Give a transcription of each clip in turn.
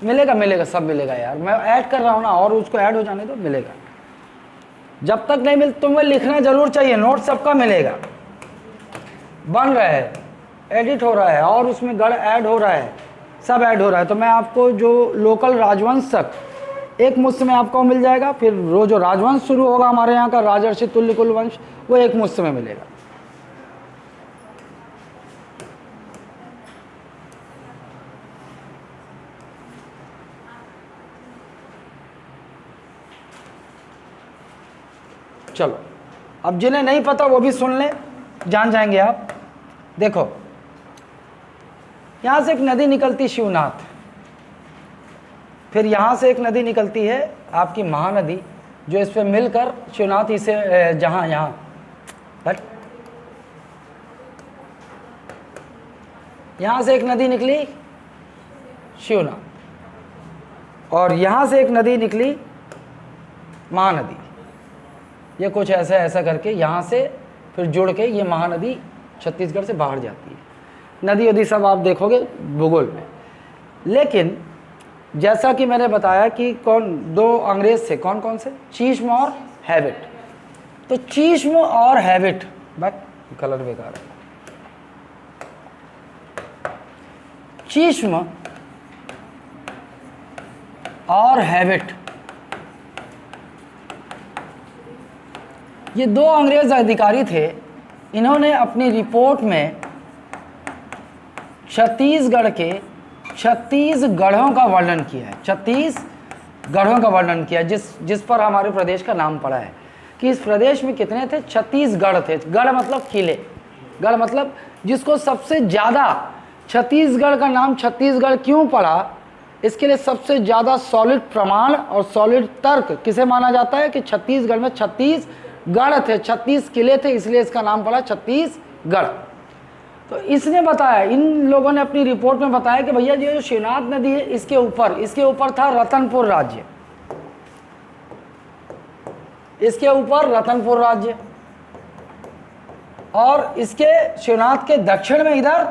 मिलेगा मिलेगा, सब मिलेगा यार, मैं ऐड कर रहा हूँ ना, और उसको ऐड हो जाने दो, मिलेगा। जब तक नहीं मिल तुम्हें लिखना जरूर चाहिए, नोट सबका मिलेगा। बन रहा है, एडिट हो रहा है, और उसमें गढ़ ऐड हो रहा है, सब ऐड हो रहा है। तो मैं आपको जो लोकल राजवंश तक एक मुश्त में आपको मिल जाएगा, फिर वो जो राजवंश शुरू होगा हमारे यहाँ का, राजर्षि तुल्य कुल वंश, वो एक मुश्त में मिलेगा। चलो, अब जिन्हें नहीं पता वो भी सुन लें, जान जाएंगे आप। देखो, यहां से एक नदी निकलती शिवनाथ, फिर यहां से एक नदी निकलती है आपकी महानदी, जो इस पे मिलकर शिवनाथ इसे जहां यहां बट यहां से एक नदी निकली शिवनाथ, और यहां से एक नदी निकली महानदी। ये कुछ ऐसा ऐसा करके यहाँ से फिर जुड़ के ये महानदी छत्तीसगढ़ से बाहर जाती है। नदी वदी सब आप देखोगे भूगोल में। लेकिन जैसा कि मैंने बताया कि दो अंग्रेज थे, कौन कौन से, चीश्म और हैबिट। तो चीश्म और हैबिट, बट कलर बेकार है, चीश्म और हैबिट, ये दो अंग्रेज अधिकारी थे। इन्होंने अपनी रिपोर्ट में छत्तीसगढ़ के 36 गढ़ों का वर्णन किया है। 36 गढ़ों का वर्णन किया है, जिस पर हमारे प्रदेश का नाम पड़ा है कि इस प्रदेश में कितने थे, 36 गढ़ थे। गढ़ मतलब किले, गढ़ मतलब जिसको सबसे ज़्यादा, छत्तीसगढ़ का नाम छत्तीसगढ़ क्यों पड़ा, इसके लिए सबसे ज़्यादा सॉलिड प्रमाण और सॉलिड तर्क किसे माना जाता है कि छत्तीसगढ़ में 36 गढ़ थे, 36 किले थे, इसलिए इसका नाम पड़ा छत्तीसगढ़। तो इसने बताया, इन लोगों ने अपनी रिपोर्ट में बताया कि भैया जो शिवनाथ नदी है, इसके ऊपर था रतनपुर राज्य, इसके ऊपर रतनपुर राज्य, और इसके शिवनाथ के दक्षिण में इधर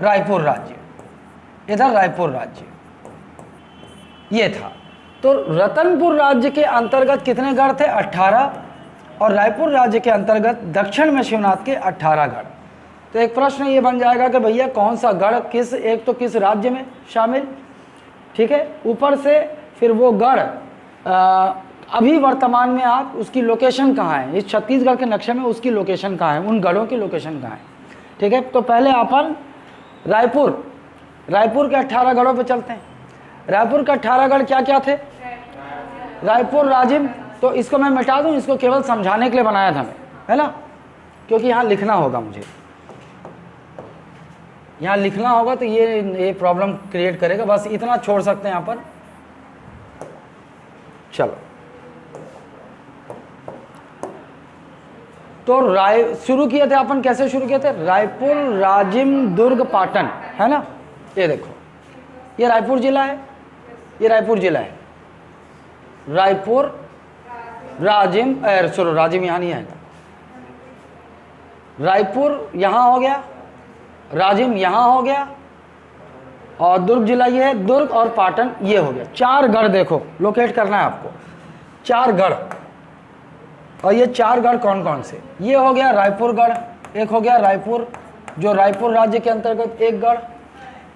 रायपुर राज्य, इधर रायपुर राज्य ये था। तो रतनपुर राज्य के अंतर्गत कितने गढ़ थे, 18, और रायपुर राज्य के अंतर्गत दक्षिण में शिवनाथ के 18 गढ़। तो एक प्रश्न ये बन जाएगा कि भैया कौन सा गढ़ किस राज्य में शामिल, ठीक है। ऊपर से फिर वो गढ़ अभी वर्तमान में आप उसकी लोकेशन कहाँ है, इस छत्तीसगढ़ के नक्शे में उसकी लोकेशन कहाँ है, उन गढ़ों की लोकेशन कहाँ है, ठीक है। तो पहले अपन रायपुर के 18 गढ़ों पे चलते हैं। रायपुर के 18 गढ़ क्या क्या थे, रायपुर, राजिम। तो इसको मैं मिटा दूं, इसको केवल समझाने के लिए बनाया था मैं, है ना, क्योंकि यहाँ लिखना होगा मुझे, यहाँ लिखना होगा, तो ये प्रॉब्लम क्रिएट करेगा। बस इतना छोड़ सकते हैं यहाँ पर। चलो, तो शुरू किए थे अपन, कैसे शुरू किए थे, रायपुर, राजिम, दुर्ग, पाटन, है ना। ये देखो, ये रायपुर जिला है, ये रायपुर जिला है। रायपुर, राजिम, चलो राजिम यहाँ नहीं आएगा, रायपुर यहाँ हो गया, राजिम यहाँ हो गया, और दुर्ग जिला ये है, दुर्ग और पाटन ये हो गया। 4 गढ़ देखो, लोकेट करना है आपको, 4 गढ़। और ये 4 गढ़ कौन कौन से, ये हो गया रायपुर गढ़, एक हो गया रायपुर जो रायपुर राज्य के अंतर्गत एक गढ़,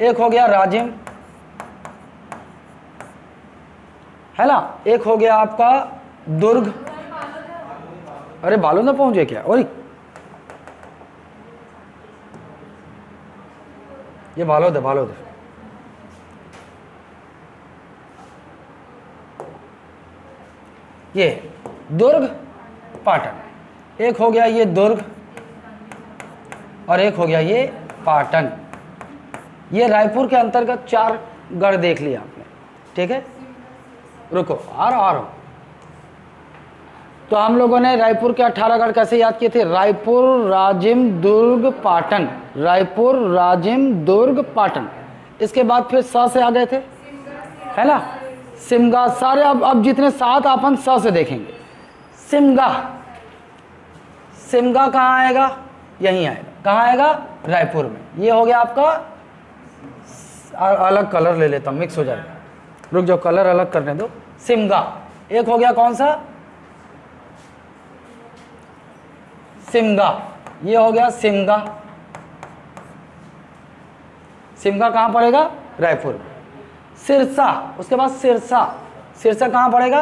एक हो गया राजिम, है ना, एक हो गया आपका दुर्ग। अरे बालों में पहुंचे क्या, और ये बालोद है, ये दुर्ग, पाटन। एक हो गया ये दुर्ग, और एक हो गया ये पाटन। ये रायपुर के अंतर्गत 4 गढ़ देख लिया आपने, ठीक है। रुको, आ रहा हूं। तो हम लोगों ने रायपुर के 18 गढ़ कैसे याद किए थे, रायपुर, राजिम, दुर्ग, पाटन, रायपुर, राजिम, दुर्ग, पाटन। इसके बाद फिर स से आ गए थे, है ना, सिमगा, सारे अब जितने 7 अपन स से देखेंगे। सिमगा कहाँ आएगा, यहीं आएगा, कहाँ आएगा, रायपुर में। ये हो गया आपका अलग कलर ले लेता हूँ, मिक्स हो जाएगा, रुक जाओ, कलर अलग करने दो। सिमगा एक हो गया, कौन सा? सिमगा, ये हो गया सिमगा। सिमगा कहाँ पड़ेगा? रायपुर में। सिरसा, उसके बाद सिरसा, सिरसा कहाँ पड़ेगा?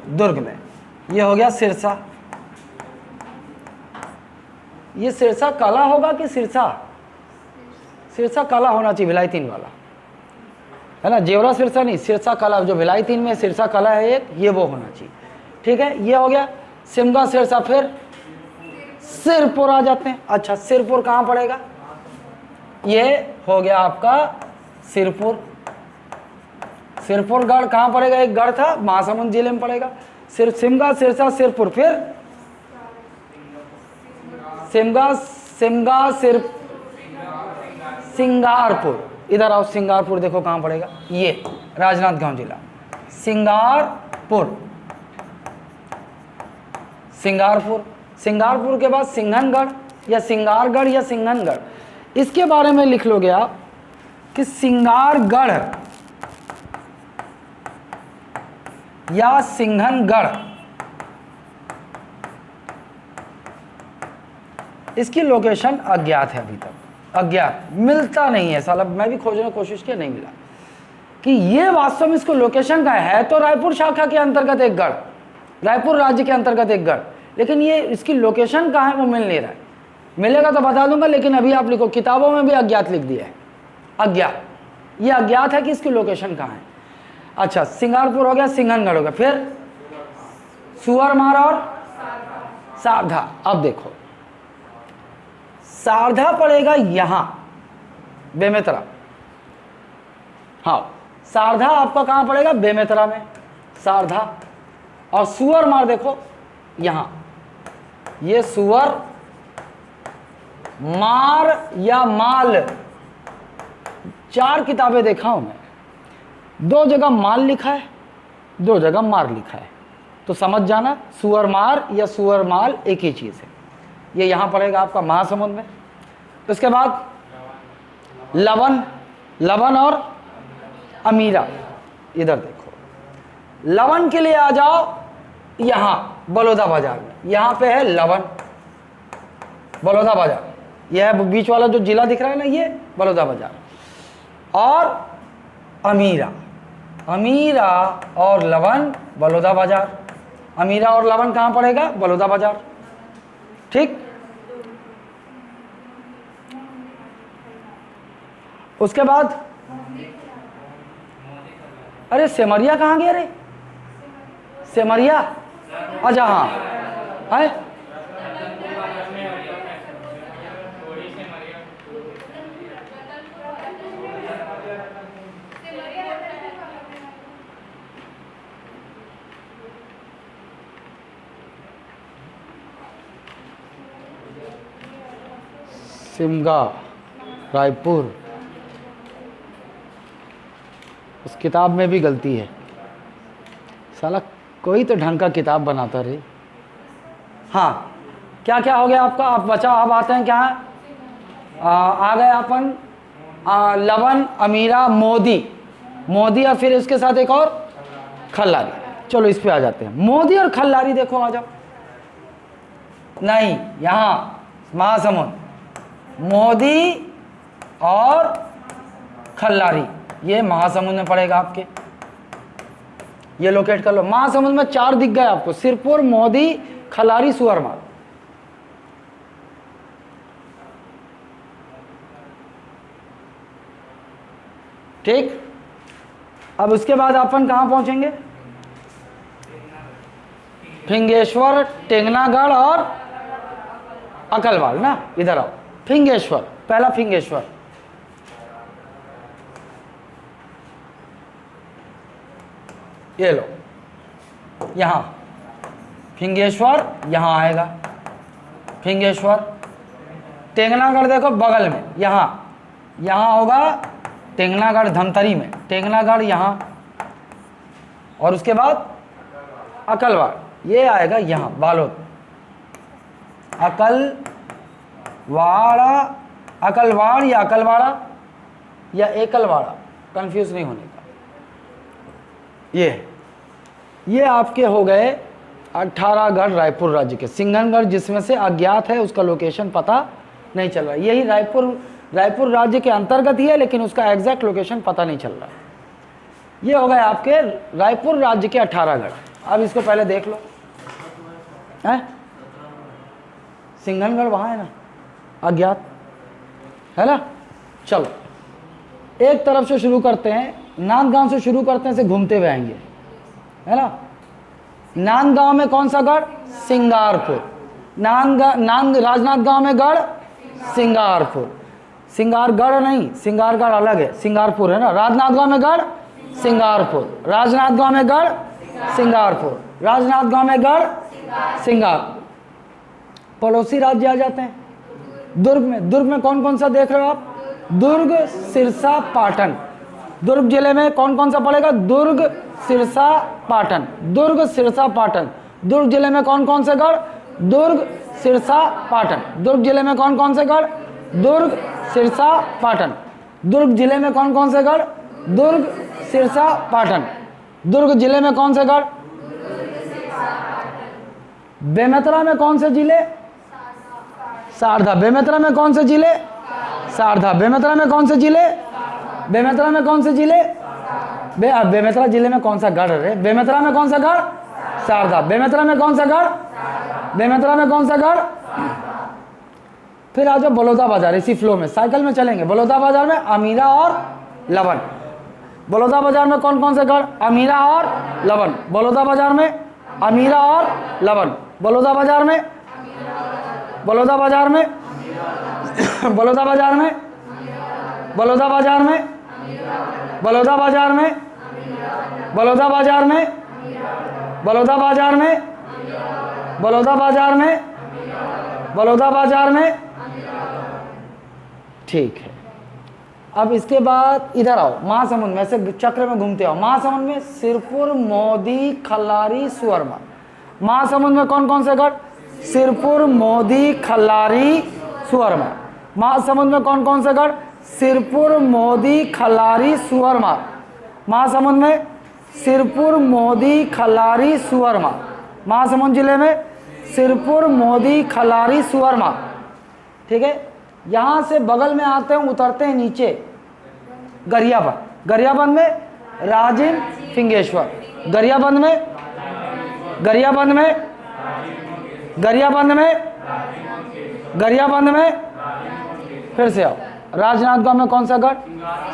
दुर्ग में। ये हो गया सिरसा। ये सिरसा कला होगा कि सिरसा? सिरसा कला होना चाहिए, भिलाई 3 वाला है ना, जेवरा सिरसा नहीं, सिरसा कला, जो भिलाई 3 में सिरसा कला है एक, ये वो होना चाहिए। ठीक है, ये हो गया सिमगा सिरसा। फिर सिरपुर आ जाते हैं। अच्छा, सिरपुर कहाँ पड़ेगा? ये हो गया आपका सिरपुर। सिरपुर गढ़ कहाँ पड़ेगा? एक गढ़ था, महासमुंद जिले में पड़ेगा। सिमगा सिरसा सिरपुर। फिर सिमगा सिमगा सिंगारपुर। इधर आओ, सिंगारपुर देखो कहाँ पड़ेगा? ये राजनांदगांव जिला, सिंगारपुर। सिंगारपुर, सिंगारपुर के बाद सिंघनगढ़ या सिंगारगढ़ या सिंघनगढ़। इसके बारे में लिख लोगे आप कि सिंगारगढ़ या सिंघनगढ़। इसकी लोकेशन अज्ञात है, अभी तक अज्ञात, मिलता नहीं है साला, मैं भी खोजने की कोशिश किया, नहीं मिला कि ये वास्तव में इसको लोकेशन का है। तो रायपुर शाखा के अंतर्गत एक गढ़, रायपुर राज्य के अंतर्गत एक गढ़, लेकिन ये इसकी लोकेशन कहाँ है वो मिल नहीं रहा है। मिलेगा तो बता दूंगा, लेकिन अभी आप लिखो, किताबों में भी अज्ञात लिख दिया है, अज्ञात। ये अज्ञात है कि इसकी लोकेशन कहाँ है। अच्छा, सिंगारपुर हो गया, सिंघनगढ़ हो गया। फिर सुअरमार और सारधा। अब देखो, सारधा पड़ेगा यहां बेमेतरा। हाँ, सारधा आपका कहां पड़ेगा? बेमेतरा में सारधा। और सुअरमार देखो यहां, ये सुअर मार या माल, 4 किताबें देखा हूं मैं, 2 जगह माल लिखा है, 2 जगह मार लिखा है, तो समझ जाना सुअर मार या सुअर माल एक ही चीज है। ये यहां पड़ेगा आपका महासमुंद में। उसके बाद लवन, लवन और अमीरा। इधर देखो, लवन के लिए आ जाओ यहां बलौदा बाजार में, यहां पे है लवन, बलौदा बाजार। यह है बीच वाला जो जिला दिख रहा है ना, ये बलौदा बाजार। और अमीरा, अमीरा और लवन बलौदा बाजार। अमीरा और लवन कहां पड़ेगा? बलौदा बाजार। ठीक, उसके बाद अरे सेमरिया कहाँ गया रे? सेमरिया, अच्छा हाँ है, सिमगा, रायपुर। उस किताब में भी गलती है, साला कोई तो ढंग का किताब बनाता रे। हाँ, क्या क्या हो गया आपका? आप बचा, अब आते हैं क्या? आ गए अपन लवन, अमीरा, मोदी, मोदी और फिर इसके साथ एक और खल्लारी। चलो इस पे आ जाते हैं। मोदी और खल्लारी देखो, आ जाओ। नहीं, यहाँ महासमुंद, मोदी और खल्लारी, ये महासमुंद में पड़ेगा आपके। ये लोकेट कर लो। महासमुंद में 4 दिख गए आपको, सिरपुर, मोदी, खल्लारी, सुअरमार। ठीक, अब उसके बाद अपन कहां पहुंचेंगे? फिंगेश्वर, टेंगनागढ़ और अकलवाल ना। इधर आओ, फिंगेश्वर, पहला फिंगेश्वर, ये लो, यहां फिंगेश्वर यहां आएगा, फिंगेश्वर। टेंगनागढ़ देखो बगल में, यहां होगा टेंगनागढ़, धमतरी में टेंगनागढ़ यहां। और उसके बाद अकलवाड़, ये आएगा यहां बालोद, अकलवाड़ा, अकलवाड़ या अकलवाड़ा या एकलवाड़ा, कंफ्यूज नहीं होने का। ये आपके हो गए 18 गढ़ रायपुर राज्य के। सिंघनगढ़ जिसमें से अज्ञात है, उसका लोकेशन पता नहीं चल रहा। यही रायपुर राज्य के अंतर्गत ही है, लेकिन उसका एग्जैक्ट लोकेशन पता नहीं चल रहा। ये हो गए आपके रायपुर राज्य के 18 गढ़। अब इसको पहले देख लो, है सिंघनगढ़ वहाँ है ना, अज्ञात है ना। चलो एक तरफ से शुरू करते हैं, नांदगांव से शुरू करते हैं, से घूमते हुए आएंगे, है ना। नांदगांव में कौन सा गढ़? सिंगारपुर। राजनांदगांव में गढ़ सिंगारपुर। सिंगारगढ़ नहीं, सिंगारगढ़ अलग है, सिंगारपुर है ना। राजनांदगांव में गढ़ सिंगारपुर। राजनांदगांव में गढ़ सिंगारपुर। राजनांदगांव में गढ़ सिंगारपुर। पड़ोसी राज्य आ जाते हैं दुर्ग में कौन कौन सा देख रहे हो आप? दुर्ग, सिरसा, पाटन। दुर्ग जिले में कौन कौन सा पड़ेगा? दुर्ग, सिरसा, पाटन। दुर्ग, सिरसा, पाटन। दुर्ग जिले में कौन कौन से गढ़? दुर्ग, सिरसा, पाटन। दुर्ग जिले में कौन कौन से गढ़? दुर्ग, सिरसा, पाटन। दुर्ग जिले में कौन कौन से गढ़? दुर्ग, सिरसा, पाटन। दुर्ग जिले में कौन से गढ़? बेमेतरा में कौन से जिले? सारधा। बेमेतरा में कौन से जिले? सारधा। बेमेतरा में कौन से जिले? बेमेतरा में कौन से जिले? बेमेतरा जिले में कौन सा गढ़ है? बेमेतरा में कौन सा गढ़? सारधा। बेमेतरा में कौन सा गढ़? बेमेतरा में कौन सा गढ़? फिर आ जाओ बलौदा बाजार, इसी फ्लो में साइकिल में चलेंगे। बलौदा बाजार में अमीरा और लवन। बलौदा बाजार में कौन कौन से गढ़? अमीरा और लवन। बलौदा बाजार में अमीरा और लवन। बलौदा बाजार में बलौदा बाजार में बलौदा बाजार में बलौदा बाजार में बलौदा बाजार में बलौदा बाजार में बलौदा बाजार में बलौदा बाजार में बलौदा बाजार में। ठीक है, अब इसके बाद इधर आओ, महासमुंद में से चक्र में घूमते आओ। महासमुंद में सिरपुर, मोदी, खल्लारी, सुअरमा। महासमुंद में कौन कौन से गढ़? सिरपुर, मोदी, खल्लारी, सुअरमा। महासमुंद में कौन कौन से गढ़? सिरपुर, मोदी, खल्लारी, सुअरमा। महासमुंद में सिरपुर, मोदी, खल्लारी, सुअरमा। महासमुंद जिले में सिरपुर, मोदी, खल्लारी, सुअरमा। ठीक है, यहाँ से बगल में आते हैं, उतरते हैं नीचे गरियाबंद। गरियाबंद में राजिम, फिंगेश्वर। गरियाबंद में गरियाबंद में गरियाबंद में गरियाबंद में फिर से आओ। राजनांदगांव में कौन सा गढ़?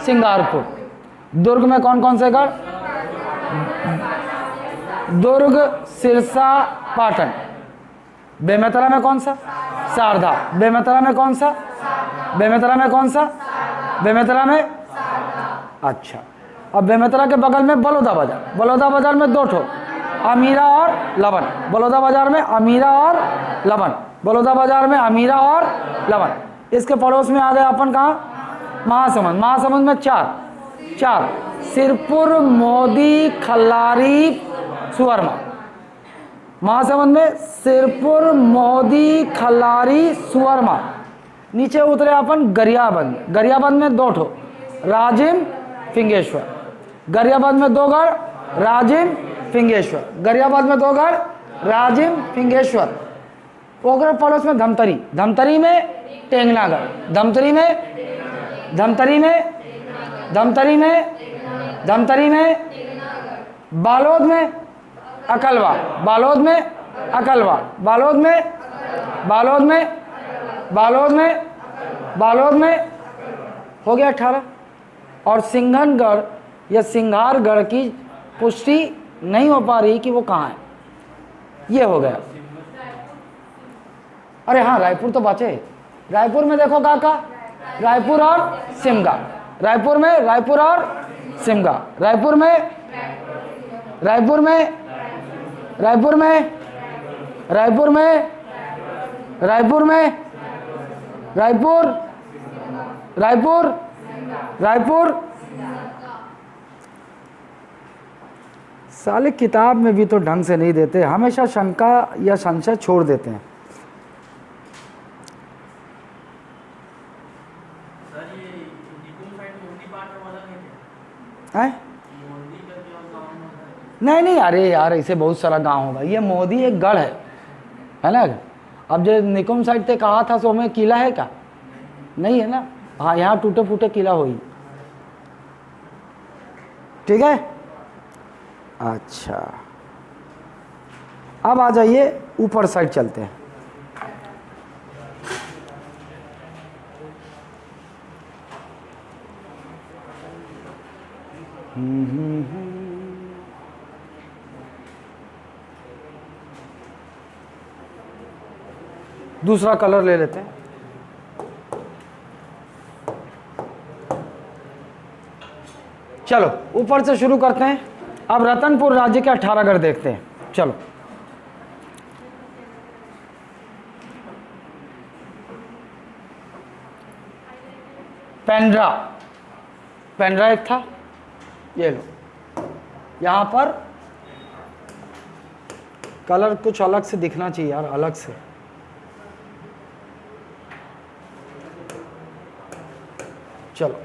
सिंगारपुर। दुर्ग में कौन कौन से गढ़? दुर्ग, सिरसा, पाटन। बेमेतरा में कौन सा? सारधा। बेमेतरा में कौन सा? बेमेतरा में कौन सा? बेमेतरा में। अच्छा, अब बेमेतरा के बगल में बलौदा बाजार। बलौदा बाजार में दो ठो, अमीरा और लवन। बलौदा बाजार में अमीरा और लवन। बलौदा बाजार में अमीरा और लवन। इसके पड़ोस में आ गए अपन कहाँ? महासमुंद। महासमुंद में चार सिरपुर, मोदी, खल्लारी, सुअरमा। महासमुंद में सिरपुर, मोदी, खल्लारी, सुअरमा। नीचे उतरे अपन गरियाबंद। गरियाबंद में दो ठो, राजिम, फिंगेश्वर। गरियाबंद में दो गढ़, राजिम, फिंगेश्वर। गरियाबंद में दो गढ़, राजिम, फिंगेश्वर। ओकर पड़ोस में धमतरी। धमतरी में टेंगनागढ़। धमतरी में धमतरी में धमतरी में धमतरी में बालोद में अकलवा। बालोद में अकलवा। बालोद में बालोद में बालोद में बालोद में हो गया 18। और सिंघनगढ़ या सिंघारगढ़ की पुष्टि नहीं हो पा रही कि वो कहाँ है। ये हो गया। अरे हाँ, रायपुर तो बचे। रायपुर में देखो काका, रायपुर और सिमगा। रायपुर में रायपुर और सिमगा। रायपुर में रायपुर में रायपुर में रायपुर में रायपुर में रायपुर रायपुर रायपुर। साले किताब में भी तो ढंग से नहीं देते, हमेशा शंका या संशय छोड़ देते हैं। हैं? नहीं नहीं, अरे यार ऐसे बहुत सारा गांव होगा। ये मोदी एक गढ़ है ना। अब जो निकुम साइड से कहा था सो में किला है क्या? नहीं है ना। हाँ, यहाँ टूटे फूटे किला हो ही। ठीक है, अच्छा अब आ जाइए ऊपर साइड चलते हैं। दूसरा कलर ले लेते हैं। चलो ऊपर से शुरू करते हैं। अब रतनपुर राज्य के 18 गढ़ देखते हैं। चलो पेंड्रा, पेंड्रा एक था, ये लो। यहां पर कलर कुछ अलग से दिखना चाहिए यार, अलग से। चलो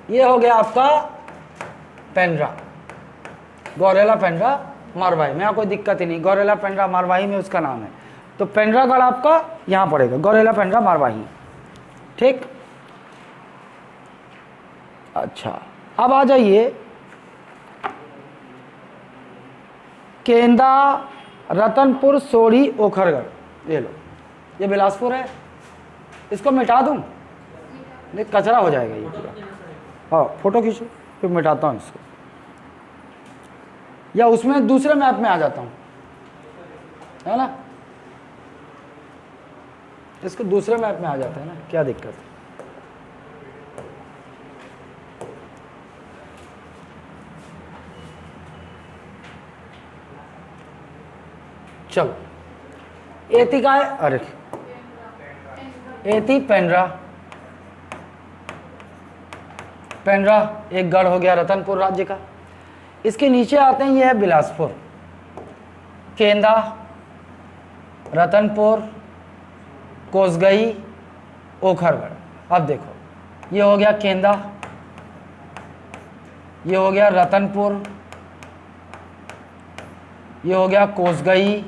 ये हो गया आपका पेंड्रा, गौरेला पेंड्रा मारवाही में। यहाँ कोई दिक्कत ही नहीं, गौरेला पेंड्रा मारवाही में उसका नाम है। तो पेंड्रागढ़ आपका यहाँ पड़ेगा, गौरेला पेंड्रा मारवाही। ठीक, अच्छा अब आ जाइए केंदा, रतनपुर, सोढ़ी, ओखरगढ़। ये लो, ये बिलासपुर है। इसको मिटा दूं? नहीं, कचरा हो जाएगा ये पूरा। हाँ, फोटो खींचो फिर मिटाता हूँ इसको, या उसमें दूसरे मैप में आ जाता हूँ, है ना। इसको दूसरे मैप में आ जाता है ना, क्या दिक्कत है। चलो एती का है, अरे एती पेंड्रा, पेंड्रा एक गढ़ हो गया रतनपुर राज्य का। इसके नीचे आते हैं, ये है बिलासपुर, केंदा, रतनपुर, कोसगई, ओखरगढ़। अब देखो ये हो गया केंदा, ये हो गया रतनपुर, ये हो गया कोसगई,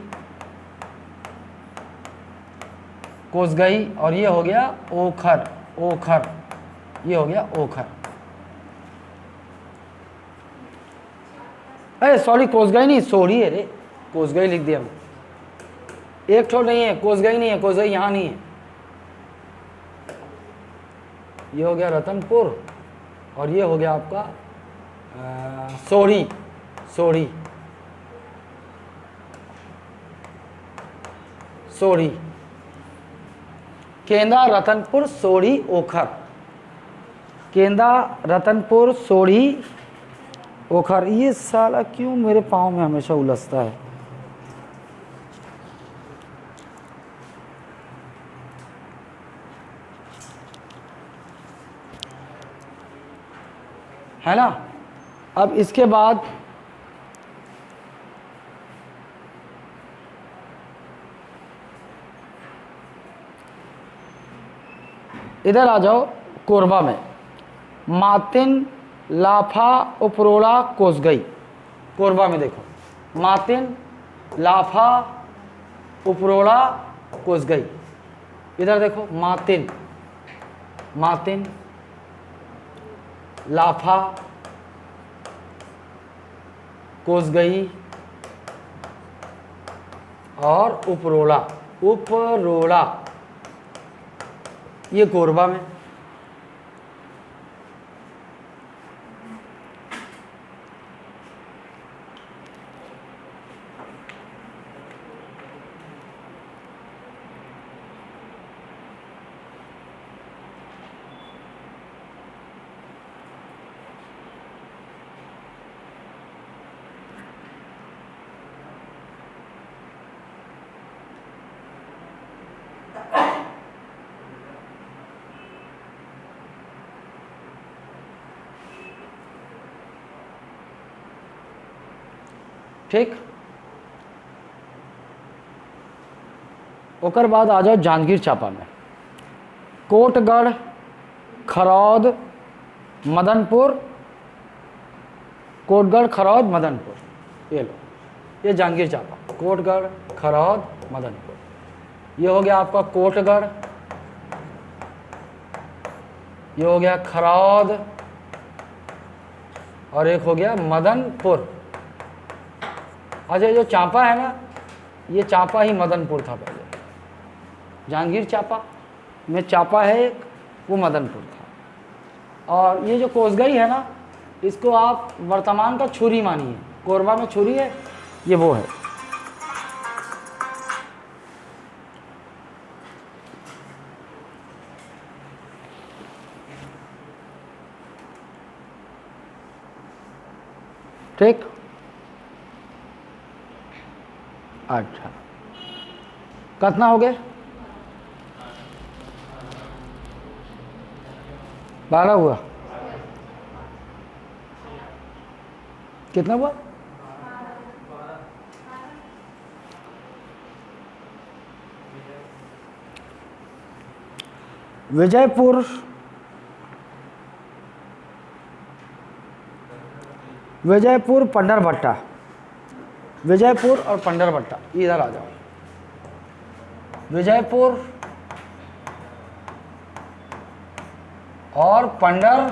कोसगई, और ये हो गया ओखर, ओखर, ये हो गया ओखर। अरे सॉरी, कोसगई नहीं, सोढ़ी है रे, कोसगई लिख दिया मैं। एक ठो नहीं है, कोसगई नहीं है, कोसगई यहाँ नहीं है। ये हो गया रतनपुर, और ये हो गया आपका सोढ़ी, सोढ़ी, सोढ़ी, केंदा, रतनपुर, सोढ़ी, ओखर। केंदा, रतनपुर, सोढ़ी, ओखर। ये साला क्यों मेरे पाँव में हमेशा उलझता है ना। अब इसके बाद इधर आ जाओ कोरबा में, मातिन, लाफा, उपरोड़ा, कोसगई। कोरबा में देखो मातिन, लाफा, उपरोड़ा, कोसगई। इधर देखो मातिन, मातिन, लाफा, कोसगई और उपरोड़ा, उपरोड़ा, ये कोरबा में। ठीक, ओकर बाद आ जाओ जांजगीर चांपा में, कोटगढ़, खरौद, मदनपुर, कोटगढ़, खरौद, मदनपुर। ये लो, ये जांजगीर चांपा, कोटगढ़, खरौद, मदनपुर। ये हो गया आपका कोटगढ़, ये हो गया खरौद, और एक हो गया मदनपुर। अच्छा, जो चांपा है ना, ये चांपा ही मदनपुर था पहले। जांजगीर चांपा में चांपा है एक, वो मदनपुर था। और ये जो कोसगई है ना, इसको आप वर्तमान का छुरी मानिए। कोरबा में छुरी है, ये वो है। ठीक। अच्छा, कितना हो गए? 12 हुआ। कितना हुआ? विजयपुर, विजयपुर, पंडरभट्टा। विजयपुर और पंडरभट्टा, इधर आ जाओ। विजयपुर और पंडरभट्टा,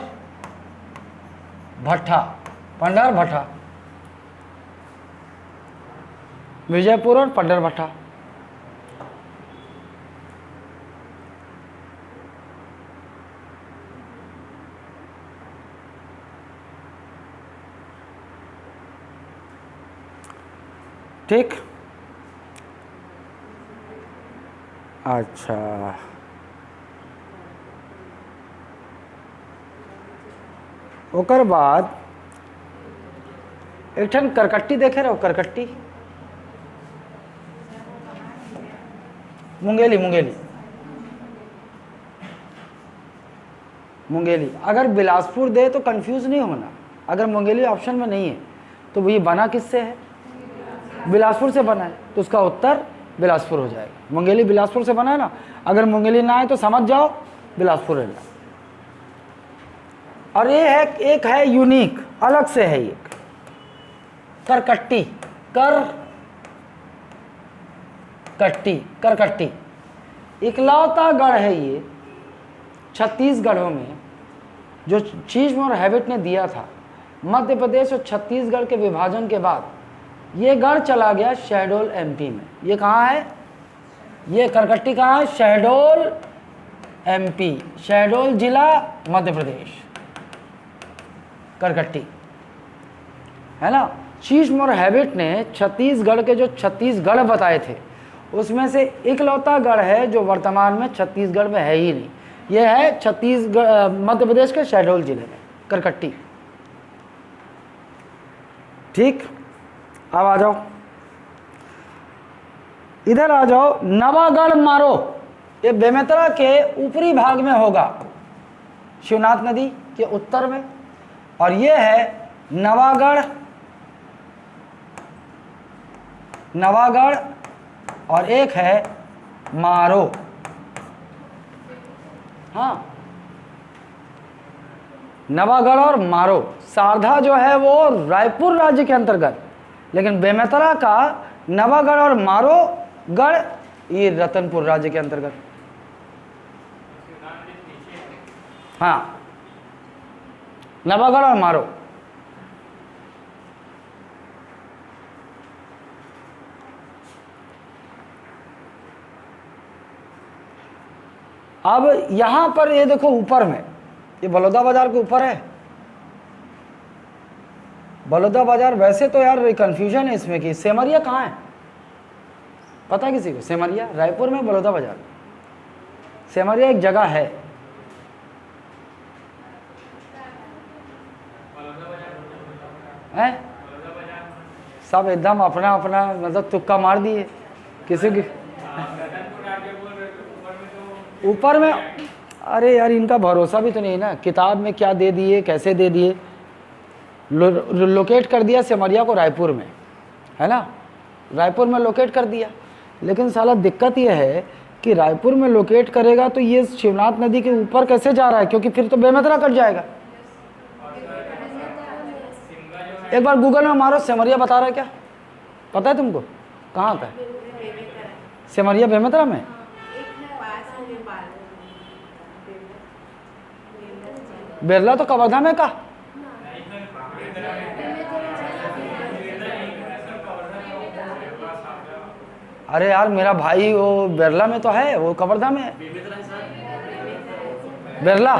पंडरभट्टा, विजयपुर और पंडरभट्टा। ठीक। अच्छा, ओकर बाद एक ठन करकट्टी देखे रहो, करकट्टी, मुंगेली, मुंगेली, मुंगेली। अगर बिलासपुर दे तो कंफ्यूज नहीं होना। अगर मुंगेली ऑप्शन में नहीं है तो ये बना किससे है? बिलासपुर से बना है, तो उसका उत्तर बिलासपुर हो जाएगा। मुंगेली बिलासपुर से बना है ना। अगर मुंगेली ना आए तो समझ जाओ बिलासपुर है। और ये है, एक है यूनिक, अलग से है एक, करकट्टी, करकट्टी, करकट्टी। इकलौता गढ़ है ये छत्तीसगढ़ों में जो चीफ और हैबिट ने दिया था। मध्य प्रदेश और छत्तीसगढ़ के विभाजन के बाद ये गढ़ चला गया शहडोल एमपी में। ये कहाँ है? ये करकट्टी कहाँ है? शहडोल एमपी, शहडोल जिला, मध्य प्रदेश। करकट्टी है ना। चीफ और हैबिट ने छत्तीसगढ़ के जो 36 गढ़ बताए थे उसमें से इकलौता गढ़ है जो वर्तमान में छत्तीसगढ़ में है ही नहीं। ये है छत्तीसगढ़, मध्य प्रदेश के शहडोल जिले में, करकट्टी। ठीक, अब आ जाओ, इधर आ जाओ। नवागढ़ मारो, ये बेमेतरा के ऊपरी भाग में होगा, शिवनाथ नदी के उत्तर में। और ये है नवागढ़, नवागढ़, और एक है मारो। हाँ, नवागढ़ और मारो। सारधा जो है वो रायपुर राज्य के अंतर्गत, लेकिन बेमेतरा का नवागढ़ और मारो गढ़ ये रतनपुर राज्य के अंतर्गत। हाँ, नवागढ़ और मारो। अब यहां पर ये देखो ऊपर में, ये बलौदा बाजार के ऊपर है। बलौदा बाजार, वैसे तो यार कंफ्यूजन है इसमें कि सेमरिया कहाँ है, पता है किसी को? सेमरिया रायपुर में, बलौदा बाजार। सेमरिया एक जगह है। हैं? सब एकदम अपना अपना मतलब तुक्का मार दिए किसी की ऊपर में। अरे यार, इनका भरोसा भी तो नहीं ना, किताब में क्या दे दिए, कैसे दे दिए। लोकेट कर दिया सेमरिया को रायपुर में, है ना, रायपुर में लोकेट कर दिया। लेकिन साला दिक्कत यह है कि रायपुर में लोकेट करेगा तो ये शिवनाथ नदी के ऊपर कैसे जा रहा है, क्योंकि फिर तो बेमेतरा कट जाएगा। एक बार गूगल में मारो सिमरिया बता रहा है क्या, पता है तुमको कहाँ का है? सिमरिया बेमेतरा में। बिरला तो कवर्धा में का। अरे यार मेरा भाई वो बिरला में तो है, वो कवर्धा में है बिरला।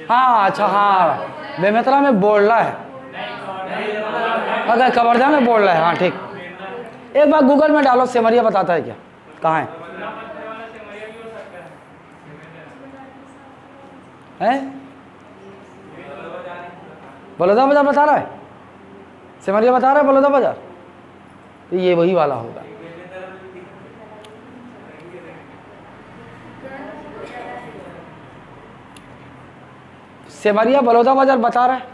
हाँ अच्छा, हाँ बेमेतरा में बोरला है, अगर कवर्धा में बोरला है। हाँ ठीक, एक बार गूगल में डालो सिमरिया बताता है क्या कहाँ है। बलौदा बाजार बता रहा है, सिमरिया बता रहा है बलौदा बाजार, तो ये वही वाला होगा। सिमरिया बलौदा बाजार बता रहा है।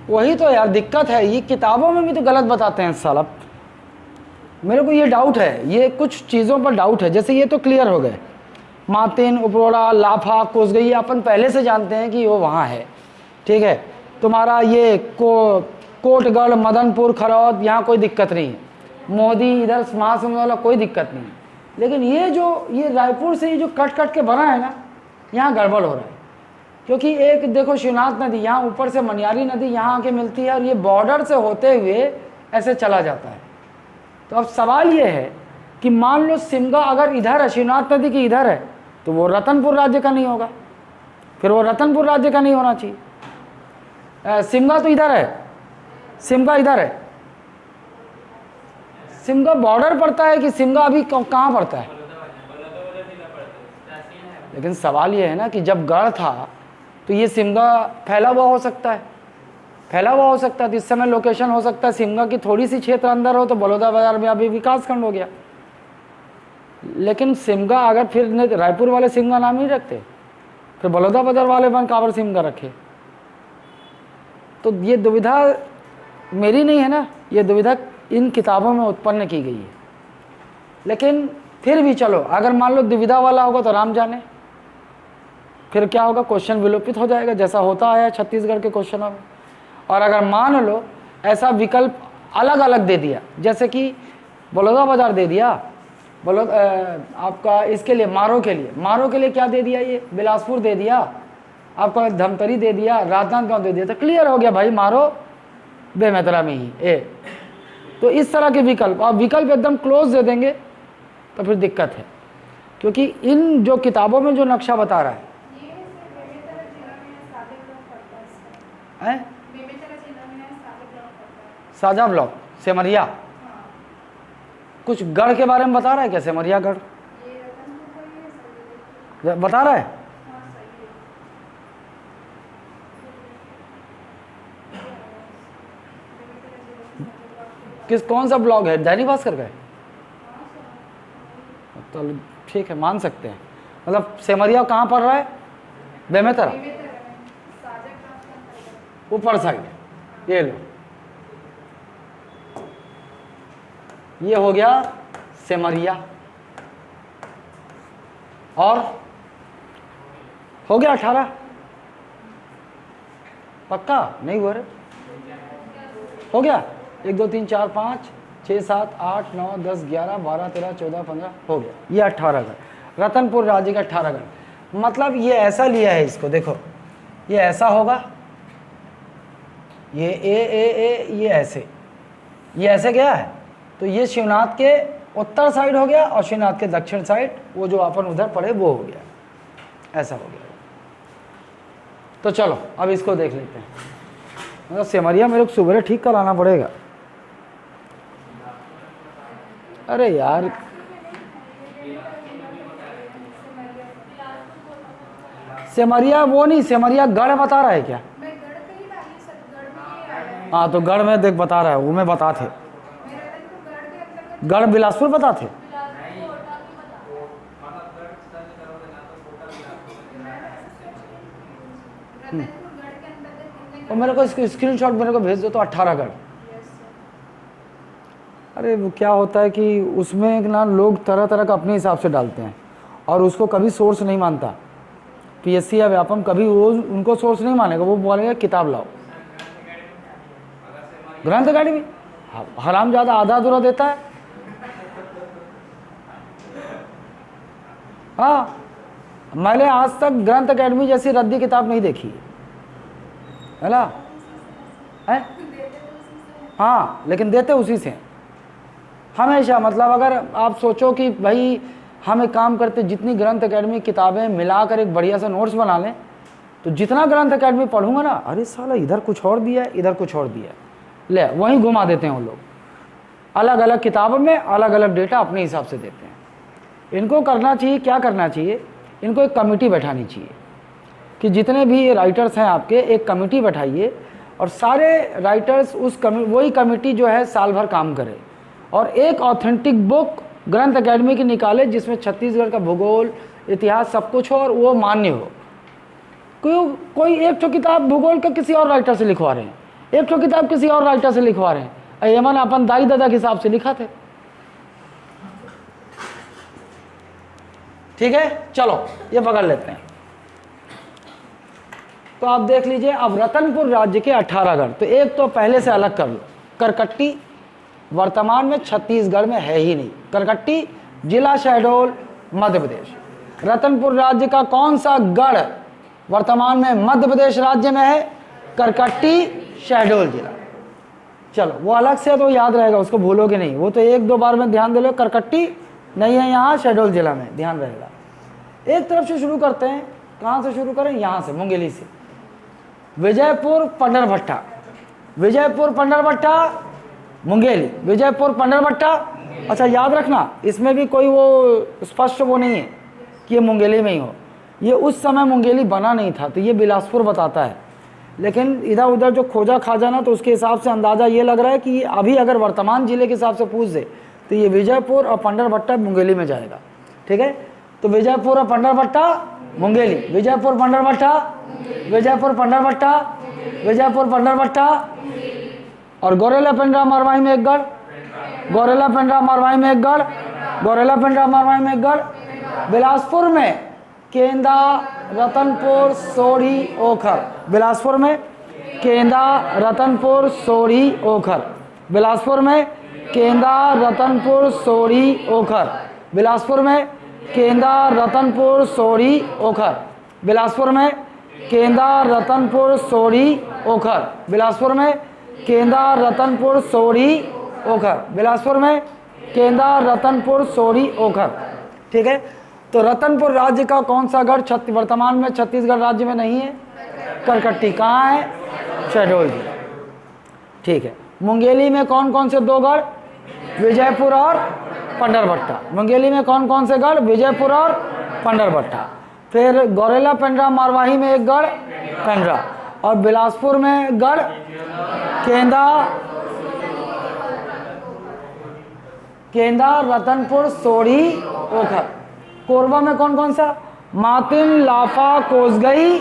वही तो यार दिक्कत है, ये किताबों में भी तो गलत बताते हैं साला। मेरे को ये डाउट है, ये कुछ चीज़ों पर डाउट है। जैसे ये तो क्लियर हो गए, मातिन, उपरोड़ा, लाफा, कोसगई, ये अपन पहले से जानते हैं कि वो वहाँ है, ठीक है। तुम्हारा ये कोटगढ़, मदनपुर, खरौद, यहाँ कोई दिक्कत नहीं है। मोदी इधर महासमुंद वाला कोई दिक्कत नहीं है। लेकिन ये जो ये रायपुर से ये जो कट कट के बना है ना, यहाँ गड़बड़ हो रहा है। क्योंकि एक देखो शिवनाथ नदी यहाँ ऊपर से मनियारी नदी यहाँ आके मिलती है, और ये बॉर्डर से होते हुए ऐसे चला जाता है। तो अब सवाल ये है कि मान लो सिमगा अगर इधर है, शिवनाथ नदी की इधर है, तो वो रतनपुर राज्य का नहीं होगा, फिर वो रतनपुर राज्य का नहीं होना चाहिए। सिमगा तो इधर है, सिमगा इधर है, सिमगा बॉर्डर पड़ता है कि सिमगा अभी कहाँ पड़ता है। लेकिन सवाल ये है ना कि जब गढ़ था तो ये सिमगा फैला हुआ हो सकता है, फैला हुआ हो सकता है। तो इस समय लोकेशन हो सकता है सिमगा की थोड़ी सी क्षेत्र अंदर हो, तो बलौदा बाजार में अभी विकास खंड हो गया। लेकिन सिमगा अगर फिर रायपुर वाले सिमगा नाम नहीं रखते, फिर बलौदा बाजार वाले बन काबर सिमगा रखे। तो ये दुविधा मेरी नहीं है ना, ये दुविधा इन किताबों में उत्पन्न की गई है। लेकिन फिर भी चलो, अगर मान लो दुविधा वाला होगा तो राम जाने, फिर क्या होगा, क्वेश्चन विलोपित हो जाएगा जैसा होता है छत्तीसगढ़ के क्वेश्चनों में। और अगर मान लो ऐसा विकल्प अलग अलग दे दिया, जैसे कि बलौदा बाजार दे दिया, आपका इसके लिए मारो के लिए क्या दे दिया, ये बिलासपुर दे दिया, आपका धमतरी दे दिया, राजनांदगांव दे दिया, तो क्लियर हो गया भाई मारो बेमेतरा में ही ए। तो इस तरह के विकल्प, आप विकल्प एकदम क्लोज दे देंगे तो फिर दिक्कत है। क्योंकि इन जो किताबों में जो नक्शा बता रहा है साझा ब्लॉक सेमरिया, कुछ गढ़ के बारे में बता रहा है क्या, सेमरिया गढ़ बता रहा है। कौन सा ब्लॉग है, दैनिक भास्कर का है, तो ठीक है मान सकते हैं। मतलब सेमरिया कहाँ पड़ रहा है, बेमेतरा ऊपर साइड, ये लो, ये हो गया सेमरिया। और हो गया 18, पक्का नहीं हुआ रे, हो गया 1 2 3 4 5 6 7 8 9 10 11 12 13 14 15 हो गया, ये 18 गढ़, रतनपुर राज्य का 18 गढ़। मतलब ये ऐसा लिया है इसको, देखो ये ऐसा होगा, ये ए ये ऐसे गया है, तो ये शिवनाथ के उत्तर साइड हो गया, और शिवनाथ के दक्षिण साइड वो जो अपन उधर पड़े वो हो गया, ऐसा हो गया। तो चलो अब इसको देख लेते हैं। मतलब सेमरिया मेरे को सुबह ठीक कराना पड़ेगा। अरे यार सेमरिया वो नहीं, सेमरिया गढ़ बता रहा है क्या। हाँ तो गढ़ में देख बता रहा है, वो में बता थे गढ़ बिलासपुर बता थे। और मेरे को इसकी स्क्रीनशॉट मेरे को भेज दो तो 18 गढ़। अरे वो क्या होता है कि उसमें ना लोग तरह तरह का अपने हिसाब से डालते हैं और उसको कभी सोर्स नहीं मानता। पीएससी या व्यापम कभी वो उनको सोर्स नहीं मानेगा, वो बोलेगा किताब लाओ। ग्रंथ अकेडमी हराम ज़्यादा आधा अधूरा देता है। हाँ, मैंने आज तक ग्रंथ अकेडमी जैसी रद्दी किताब नहीं देखी है ना, है? हाँ, लेकिन देते उसी से हमेशा। मतलब अगर आप सोचो कि भाई हम एक काम करते, जितनी ग्रंथ अकेडमी किताबें मिलाकर एक बढ़िया सा नोट्स बना लें, तो जितना ग्रंथ अकेडमी पढ़ूंगा ना, अरे साला इधर कुछ और दिया है, इधर कुछ और दिया है, ले वहीं घुमा देते हैं वो लोग। अलग अलग किताबों में अलग अलग डेटा अपने हिसाब से देते हैं। इनको करना चाहिए, क्या करना चाहिए, इनको एक कमेटी बैठानी चाहिए कि जितने भी राइटर्स हैं आपके, एक कमेटी बैठाइए और सारे राइटर्स उस वही कमेटी जो है साल भर काम करे और एक ऑथेंटिक बुक ग्रंथ अकेडमी की निकाले जिसमें छत्तीसगढ़ का भूगोल, इतिहास सब कुछ हो और वो मान्य हो। कोई एक तो किताब भूगोल का किसी और राइटर से लिखवा रहे हैं, एक तो किताब किसी और राइटर से लिखवा रहे हैं। ये मैंने अपन दाई दादा के हिसाब से लिखा थे। ठीक है, चलो ये पकड़ लेते हैं। तो आप देख लीजिए, अब रतनपुर राज्य के 18 गढ़, तो एक तो पहले से अलग कर लो। करकट्टी वर्तमान में छत्तीसगढ़ में है ही नहीं। करकट्टी जिला शहडोल मध्य प्रदेश। रतनपुर राज्य का कौन सा गढ़ वर्तमान में मध्य प्रदेश राज्य में है? करकट्टी शहडोल जिला। चलो वो अलग से तो याद रहेगा, उसको भूलोगे नहीं, वो तो एक दो बार में ध्यान दे लो। करकट्टी नहीं है यहाँ, शहडोल जिला में, ध्यान रहेगा। एक तरफ से शुरू करते हैं, कहाँ से शुरू करें? यहाँ से, मुंगेली से। विजयपुर पंडरभट्टा, विजयपुर पंडरभट्टा मुंगेली, विजयपुर पंडरभट्टा। अच्छा याद रखना, इसमें भी कोई वो स्पष्ट वो नहीं है कि ये मुंगेली में ही हो। ये उस समय मुंगेली बना नहीं था, तो ये बिलासपुर बताता है। लेकिन इधर उधर जो खोजा खाजा ना, तो उसके हिसाब से अंदाज़ा ये लग रहा है कि अभी अगर वर्तमान जिले के हिसाब से पूछ दे तो ये विजयपुर और पंडरभट्टा मुंगेली में जाएगा। ठीक है, तो विजयपुर और पंडरभट्टा मुंगेली, विजयपुर पंडरभट्टा, विजयपुर पंडरभट्टा, विजयपुर पंडरभट्टा। और गौरेला पेंड्रा मारवाही में एक गढ़, गौरेला पेंड्रा मारवाही में एक गढ़, गौरेला पेंड्रा मारवाही में एक गढ़। बिलासपुर में केंदा, रतनपुर, सोढ़ी, ओखर। बिलासपुर में केंदा, रतनपुर, सोढ़ी, ओखर। बिलासपुर में केंदा, रतनपुर, सोढ़ी, ओखर। बिलासपुर में केंदा, रतनपुर, सोढ़ी, ओखर। बिलासपुर में केंदा, रतनपुर, सोढ़ी, ओखर। बिलासपुर में केंदा, रतनपुर, सोढ़ी, ओखर। बिलासपुर में केंदा, रतनपुर, सोढ़ी, ओखर। ठीक है, तो रतनपुर राज्य का कौन सा गढ़ वर्तमान में छत्तीसगढ़ राज्य में नहीं है? करकट्टी। कहाँ है? शहडोल जिला। ठीक है, मुंगेली में कौन कौन से दो गढ़? विजयपुर और पंडरभट्टा। मुंगेली में कौन कौन से गढ़? विजयपुर और पंडरभट्टा। फिर गौरेला पेंड्रा मारवाही में एक गढ़ पेंड्रा, और बिलासपुर में गढ़ केंदा, केंदा, रतनपुर, सोढ़ी, ओखर। कोरबा में कौन कौन सा? मातिन, लाफा, कोसगई,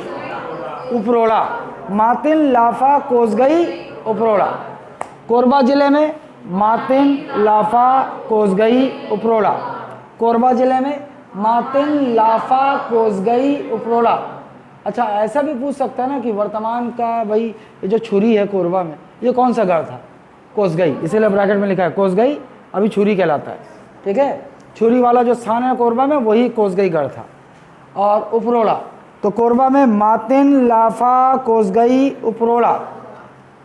उपरोड़ा। मातिन, लाफा, कोसगई, उपरोड़ा। कोरबा जिले में मातिन, लाफा, कोसगई, उपरोड़ा। कोरबा जिले में मातिन, लाफा, कोसगई, उपरोड़ा। अच्छा ऐसा भी पूछ सकता है ना कि वर्तमान का भाई ये जो छुरी है कोरबा में, ये कौन सा गढ़ था? कोसगई, इसीलिए ब्रैकेट में लिखा है कोसगई, अभी छुरी कहलाता है। ठीक है, छुरी वाला जो स्थान है कोरबा में वही कोसगई गढ़ था। और उपरोड़ा, तो कोरबा में मातिन, लाफा, कोसगई, उपरोड़ा।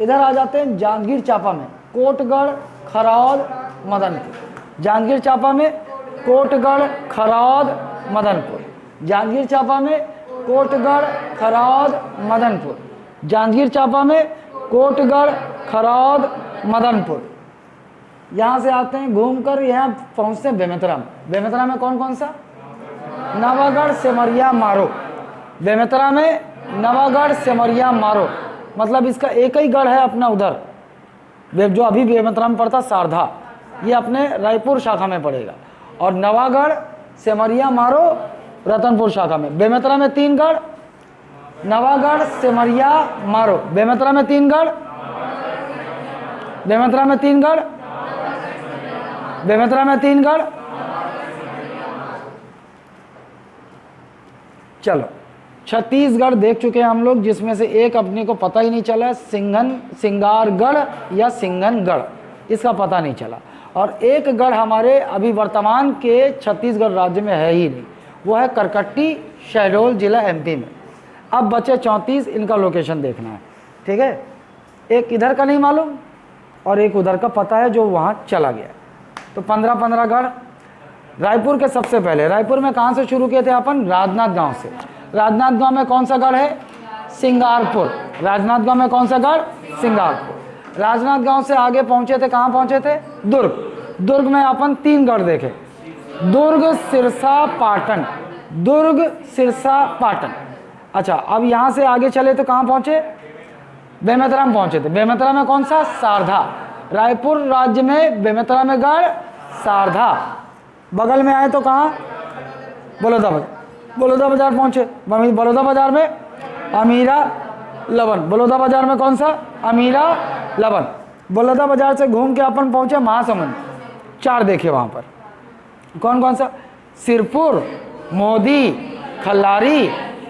इधर आ जाते हैं जांजगीर चांपा में कोटगढ़, खरौद, मदनपुर। जांजगीर चांपा में कोटगढ़, खरौद, मदनपुर। जांजगीर चांपा में कोटगढ़, खरौद, मदनपुर। जांजगीर चांपा में कोटगढ़, खरौद, मदनपुर। यहाँ से आते हैं घूमकर यहाँ पहुँचते हैं बेमेतरा में। बेमेतरा में कौन कौन सा? नवागढ़, सेमरिया, मारो। बेमेतरा में नवागढ़, सेमरिया, मारो। मतलब इसका एक ही गढ़ है अपना उधर, जो अभी बेमेतरा में पड़ता सारधा, ये अपने रायपुर शाखा में पड़ेगा। और नवागढ़, सेमरिया, मारो रतनपुर शाखा में। बेमेतरा में 3 गढ़, नवागढ़, सिमरिया, मारो। बेमेतरा में 3 गढ़, बेमेतरा में 3 गढ़, बेमेतरा में 3 गढ़। चलो, छत्तीसगढ़ देख चुके हैं हम लोग, जिसमें से एक अपने को पता ही नहीं चला, सिंगारगढ़ या सिंगनगढ़, इसका पता नहीं चला। और एक गढ़ हमारे अभी वर्तमान के छत्तीसगढ़ राज्य में है ही नहीं, वो है करकट्टी, शहडोल जिला एमपी में। अब बचे 34, इनका लोकेशन देखना है, ठीक है। एक इधर का नहीं मालूम और एक उधर का पता है जो वहाँ चला गया। तो 15 गढ़। रायपुर के सबसे पहले, रायपुर में कहाँ से शुरू किए थे अपन? राजनांद गांव से। राजनांद गांव में कौन सा गढ़ है? सिंगारपुर। राजनांद गांव में कौन सा गढ़? सिंगारपुर। राजनांद गांव से आगे पहुंचे थे, कहाँ पहुंचे थे? दुर्ग। दुर्ग में अपन 3 गढ़ देखे, दुर्ग, सिरसा, पाटन। दुर्ग, सिरसा, पाटन। अच्छा, अब यहाँ से आगे चले तो कहाँ पहुंचे? बेमेतरा में पहुंचे थे। बेमेतरा में कौन सा? सारधा। रायपुर राज्य में बेमेतरा में गढ़ सारधा। बगल में आए तो कहाँ? बलौदा बाजार। बलौदा बाजार पहुंचे। बलौदा बाजार में अमीरा लवन। बलौदा बाजार में कौन सा? अमीरा लवन। बलौदा बाजार से घूम के अपन पहुंचे महासमुंद। 4 देखे वहाँ पर, कौन कौन सा? सिरपुर, मोदी, खल्लारी,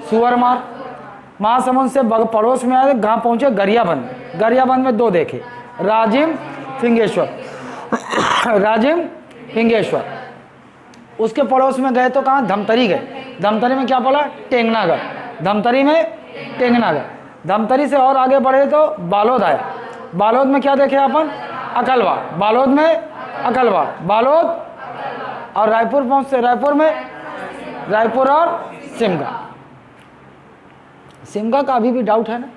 सुअरमार। महासमुंद से पड़ोस में आए, कहाँ पहुंचे? गरियाबंद। गरियाबंद में 2 देखे, राजिम, फिंगेश्वर। राजिम, फिंगेश्वर। उसके पड़ोस में गए तो कहाँ? धमतरी गए। धमतरी में क्या पड़ा? टेंगनागढ़। धमतरी में टेंगनागढ़। धमतरी से और आगे बढ़े तो बालोद आया। बालोद में क्या देखे अपन? अकलवाड़। बालोद में अकलवाड़, बालोद और रायपुर पहुँचते। रायपुर में रायपुर और सिमगा। सिमगा का अभी भी डाउट है ना?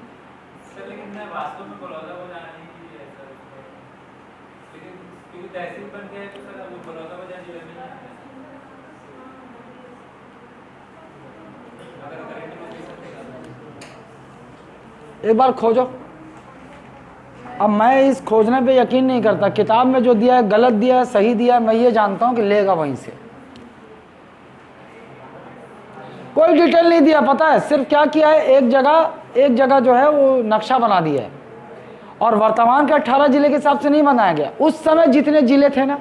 एक बार खोजो। अब मैं इस खोजने पे यकीन नहीं करता, किताब में जो दिया है गलत दिया है सही दिया है, मैं ये जानता हूं कि लेगा वहीं से। कोई डिटेल नहीं दिया, पता है सिर्फ क्या किया है, एक जगह जो है वो नक्शा बना दिया है। और वर्तमान के 18 जिले के हिसाब से नहीं बनाया गया, उस समय जितने जिले थे ना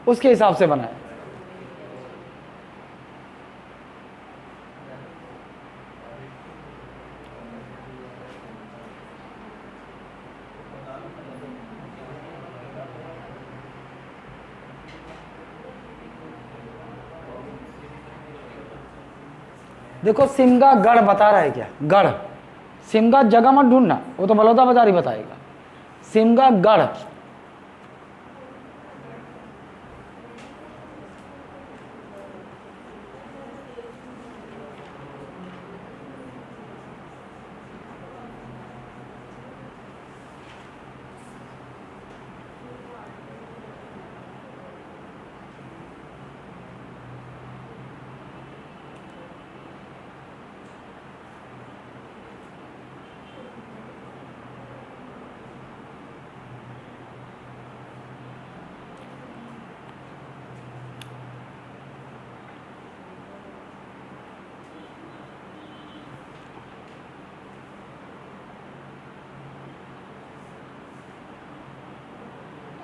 उसके हिसाब से बनाया। देखो सिमगा गढ़ बता रहा है क्या? गढ़। सिमगा जगह मत ढूंढना, वो तो बलौदा बाजार ही बताएगा। सिमगा गढ़।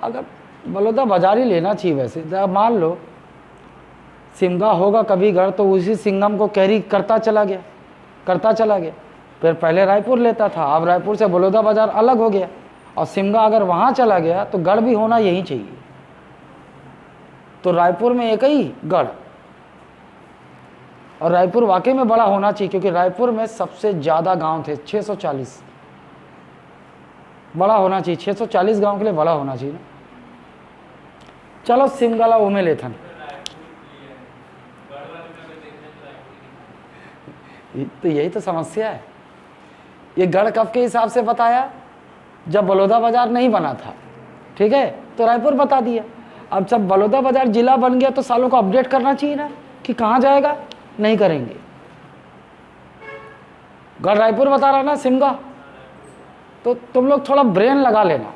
अगर बलौदा बाजार ही लेना चाहिए वैसे। मान लो सिमगा होगा कभी गढ़, तो उसी सिंगम को कैरी करता चला गया। फिर पहले रायपुर लेता था, अब रायपुर से बलौदा बाजार अलग हो गया, और सिमगा अगर वहाँ चला गया तो गढ़ भी होना यही चाहिए। तो रायपुर में एक ही गढ़, और रायपुर वाकई में बड़ा होना चाहिए, क्योंकि रायपुर में सबसे ज़्यादा गांव थे, 640। बड़ा होना चाहिए, 640 गांव के लिए बड़ा होना चाहिए ना। चलो सिमगाला उमे लेथन। तो यही तो समस्या है। ये गढ़ कब के हिसाब से बताया? जब बलौदा बाजार नहीं बना था, ठीक है, तो रायपुर बता दिया। अब जब बलौदा बाजार जिला बन गया तो सालों को अपडेट करना चाहिए ना कि कहाँ जाएगा। नहीं करेंगे। गढ़ रायपुर बता रहा ना सिमगा, तो तुम लोग थोड़ा ब्रेन लगा लेना।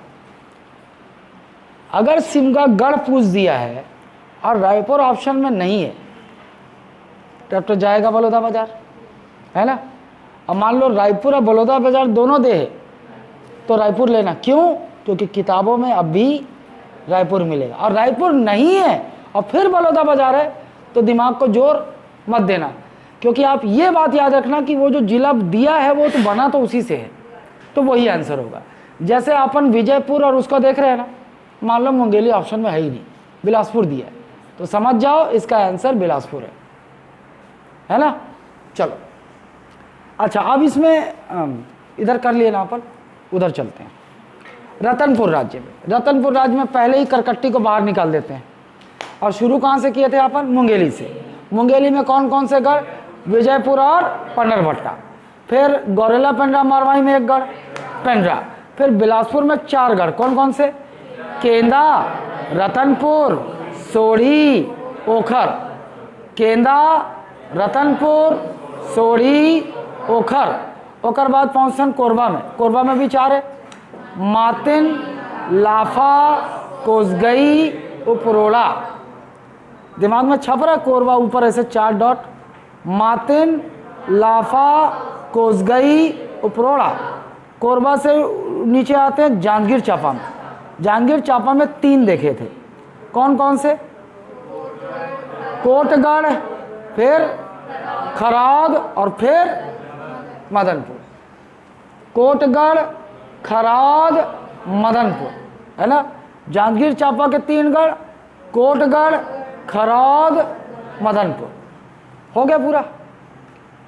अगर सिमगा गढ़ पूछ दिया है और रायपुर ऑप्शन में नहीं है, तब तो जाएगा बलौदा बाजार, है ना। अब मान लो रायपुर और बलौदाबाजार दोनों दे है तो रायपुर लेना, क्यों? क्योंकि किताबों में अब भी रायपुर मिलेगा, और रायपुर नहीं है और फिर बलौदाबाजार है तो दिमाग को जोर मत देना, क्योंकि आप ये बात याद रखना कि वो जो जिला दिया है वो तो बना तो उसी से है, तो वही आंसर होगा। जैसे अपन विजयपुर और उसको देख रहे हैं ना, मान लो मुंगेली ऑप्शन में है ही नहीं, बिलासपुर दिया है, तो समझ जाओ इसका आंसर बिलासपुर है ना। चलो अच्छा, अब इसमें इधर कर लिए ना अपन, उधर चलते हैं। रतनपुर राज्य में, रतनपुर राज्य में पहले ही करकट्टी को बाहर निकाल देते हैं, और शुरू कहाँ से किए थे अपन? मुंगेली से। मुंगेली में कौन कौन से गढ़? विजयपुर और पंडरभट्टा, फिर गौरेला पेंड्रा मारवाही में एक गढ़ पेंड्रा, फिर बिलासपुर में 4 गढ़, कौन कौन से? केंदा, रतनपुर, सोढ़ी, ओखर। केंदा, रतनपुर, सोढ़ी, ओखर। ओकर बाद पहुँचन कोरबा में, कोरबा में भी 4 है, मातिन, लाफा, कोसगई, उपरोड़ा। दिमाग में छप रहा है कोरबा, ऊपर ऐसे 4 डॉट, मातिन, लाफा, कोसगई, उपरोड़ा। कोरबा से नीचे आते हैं जांजगीर चांपा में। जांजगीर चांपा में 3 देखे थे, कौन कौन से? कोटगढ़, फिर खराग और फिर मदनपुर। कोटगढ़, खराग, मदनपुर, है ना। जांजगीर चांपा के 3 गढ़, कोटगढ़, खराग, मदनपुर। हो गया पूरा,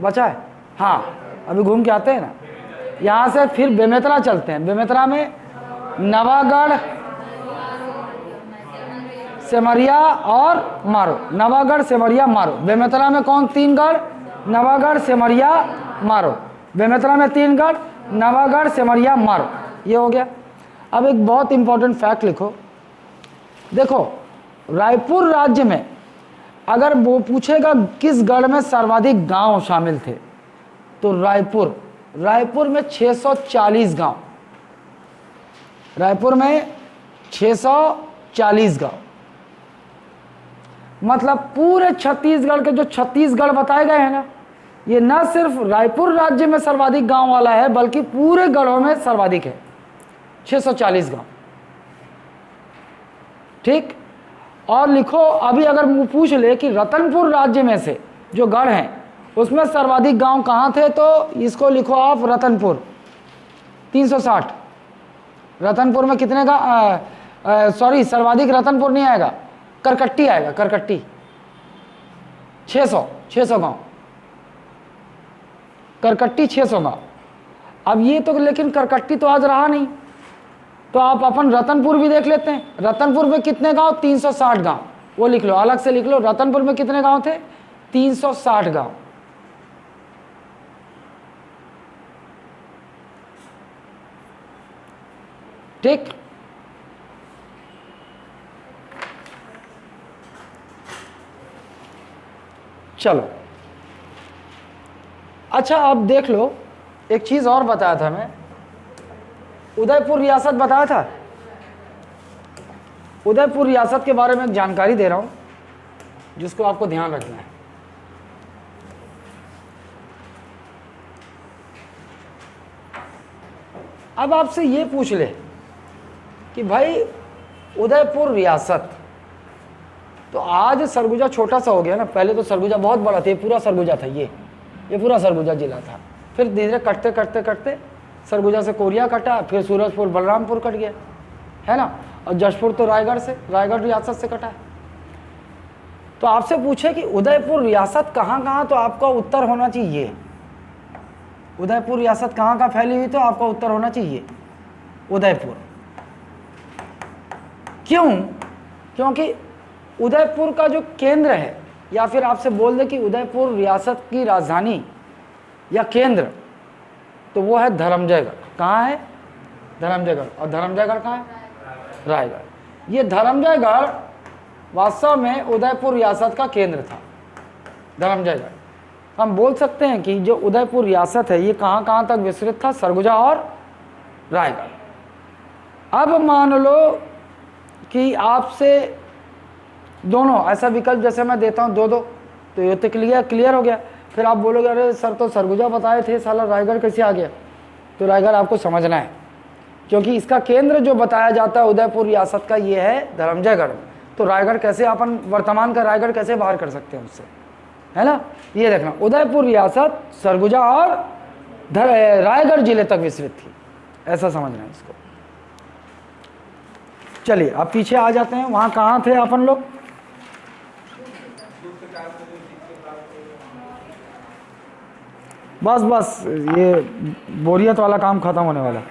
बचा है? हाँ, अभी घूम के आते हैं ना, यहाँ से फिर बेमेतरा चलते हैं। बेमेतरा में नवागढ़, सेमरिया और मारो। नवागढ़, सेमरिया, मारो। बेमेतरा में कौन 3 गढ़? नवागढ़, सेमरिया, मारो। बेमेतरा में 3 गढ़, नवागढ़, सेमरिया, मारो। ये हो गया। अब एक बहुत इंपॉर्टेंट फैक्ट लिखो, देखो रायपुर राज्य में अगर वो पूछेगा किस गढ़ में सर्वाधिक गांव शामिल थे, तो रायपुर में 640 गांव। रायपुर में 640 गांव, मतलब पूरे छत्तीसगढ़ के जो 36 गढ़ बताए गए हैं ना, ये न सिर्फ रायपुर राज्य में सर्वाधिक गांव वाला है, बल्कि पूरे गढ़ों में सर्वाधिक है, 640 गांव। ठीक। और लिखो, अभी अगर पूछ ले कि रतनपुर राज्य में से जो गढ़ हैं उसमें सर्वाधिक गांव कहाँ थे, तो इसको लिखो आप रतनपुर, 360। रतनपुर में कितने का सॉरी, सर्वाधिक रतनपुर नहीं आएगा, करकट्टी आएगा, करकट्टी 600 गांव, करकट्टी 600 गांव। अब ये तो, लेकिन करकट्टी तो आज रहा नहीं, तो आप अपन रतनपुर भी देख लेते हैं। रतनपुर में कितने गांव? 360 गांव, वो लिख लो, अलग से लिख लो। रतनपुर में कितने गांव थे? 360 गांव। ठीक। चलो अच्छा, अब देख लो, एक चीज और बताया था मैं, उदयपुर रियासत बताया था। उदयपुर रियासत के बारे में जानकारी दे रहा हूं, जिसको आपको ध्यान रखना है। अब आपसे ये पूछ ले कि भाई उदयपुर रियासत, तो आज सरगुजा छोटा सा हो गया ना, पहले तो सरगुजा बहुत बड़ा था, ये पूरा सरगुजा था, ये पूरा सरगुजा जिला था। फिर धीरे धीरे कटते कटते कटते सरगुजा से कोरिया कटा, फिर सूरजपुर बलरामपुर कट गया, है ना, और जशपुर तो रायगढ़ रियासत से कटा है। तो आपसे पूछे कि उदयपुर रियासत कहाँ कहाँ, तो आपका उत्तर होना चाहिए उदयपुर रियासत कहाँ कहाँ फैली हुई, तो आपका उत्तर होना चाहिए उदयपुर। क्यों? क्योंकि उदयपुर का जो केंद्र है, या फिर आपसे बोल दे कि उदयपुर रियासत की राजधानी या केंद्र, तो वो है धर्मजयगढ़। कहाँ है? धर्मजयगढ़। और धर्मजयगढ़ कहाँ है? रायगढ़। ये धर्मजयगढ़ वास्तव में उदयपुर रियासत का केंद्र था, धर्मजयगढ़। हम बोल सकते हैं कि जो उदयपुर रियासत है ये कहाँ कहाँ तक विस्तृत था? सरगुजा और रायगढ़। अब मान लो कि आपसे दोनों ऐसा विकल्प जैसे मैं देता हूँ 2-2, तो ये तो क्लियर हो गया फिर आप बोलोगे अरे सर तो सरगुजा बताए थे, साला रायगढ़ कैसे आ गया? तो रायगढ़ आपको समझना है, क्योंकि इसका केंद्र जो बताया जाता है उदयपुर रियासत का ये है धर्मजयगढ़। तो रायगढ़ कैसे अपन वर्तमान का रायगढ़ कैसे बाहर कर सकते हैं उससे, है ना? ये देखना, उदयपुर रियासत सरगुजा और रायगढ़ जिले तक विस्तृत थी, ऐसा समझना है इसको। चलिए अब पीछे आ जाते हैं, वहाँ कहाँ थे अपन लोग? बस बस ये बोरियत वाला काम खत्म होने वाला।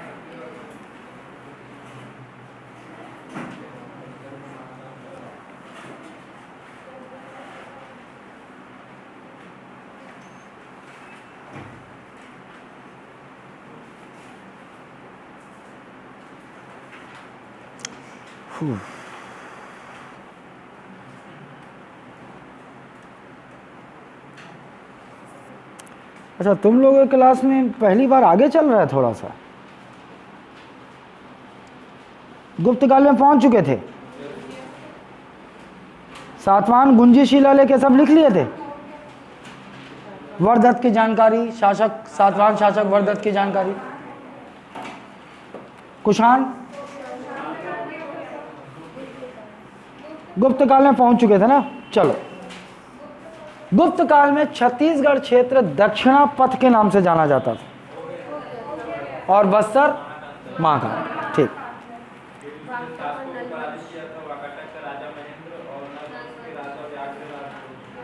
अच्छा, तुम लोगों के क्लास में पहली बार आगे चल रहा है थोड़ा सा, गुप्त काल में पहुंच चुके थे, सातवाहन गुंजी शिला लेके सब लिख लिए थे, वरदत्त की जानकारी, शासक सातवाहन शासक वरदत्त की जानकारी, कुषाण गुप्त काल में पहुंच चुके थे ना। चलो, गुप्त काल में छत्तीसगढ़ क्षेत्र दक्षिणा पथ के नाम से जाना जाता था और बस्तर महाकाल। ठीक,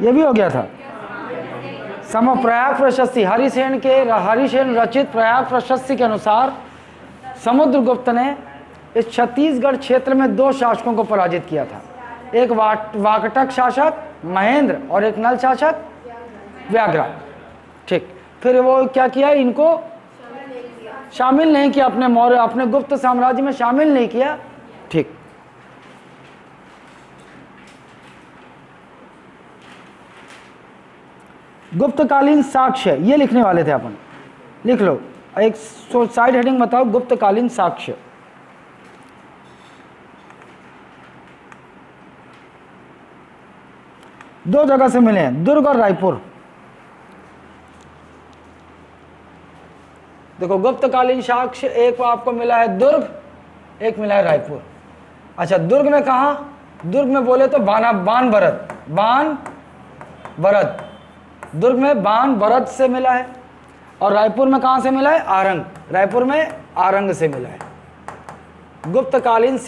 ये भी हो गया था। प्रयाग प्रशस्ति, हरिसेन रचित प्रयाग प्रशस्ति के अनुसार समुद्रगुप्त ने इस छत्तीसगढ़ क्षेत्र में 2 शासकों को पराजित किया था, एक वाकटक शासक महेंद्र और एक नल शासक व्याघ्रा। ठीक, फिर वो क्या किया, इनको शामिल नहीं किया, अपने गुप्त साम्राज्य में शामिल नहीं किया। ठीक, गुप्तकालीन साक्ष्य ये लिखने वाले थे अपन, लिख लो, एक साइड हेडिंग बताओ, गुप्तकालीन साक्ष्य। दो जगह से मिले हैं, दुर्ग और रायपुर। देखो, गुप्तकालीन साक्ष्य एक आपको मिला है दुर्ग, एक मिला है रायपुर। अच्छा, दुर्ग में कहा? दुर्ग में बोले तो बान भरत, दुर्ग में बान भरत से मिला है। और रायपुर में कहां से मिला है? आरंग, रायपुर में आरंग से मिला है। गुप्तकालीन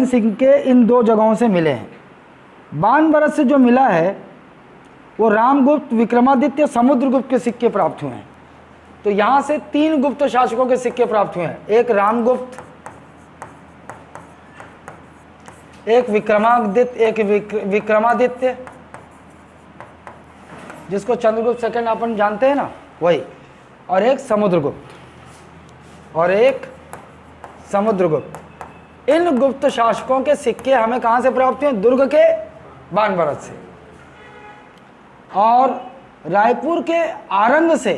सिक्के इन 2 जगहों से मिले हैं। बान भरत से जो मिला है वो रामगुप्त, विक्रमादित्य, समुद्रगुप्त के सिक्के प्राप्त हुए हैं। तो यहां से 3 गुप्त शासकों के सिक्के प्राप्त हुए हैं, एक रामगुप्त, एक विक्रमादित्य जिसको चंद्रगुप्त सेकंड अपन जानते हैं ना, वही, और एक समुद्रगुप्त। इन गुप्त शासकों के सिक्के हमें कहां से प्राप्त हुए? दुर्ग के बान भरत से, और रायपुर के आरंग से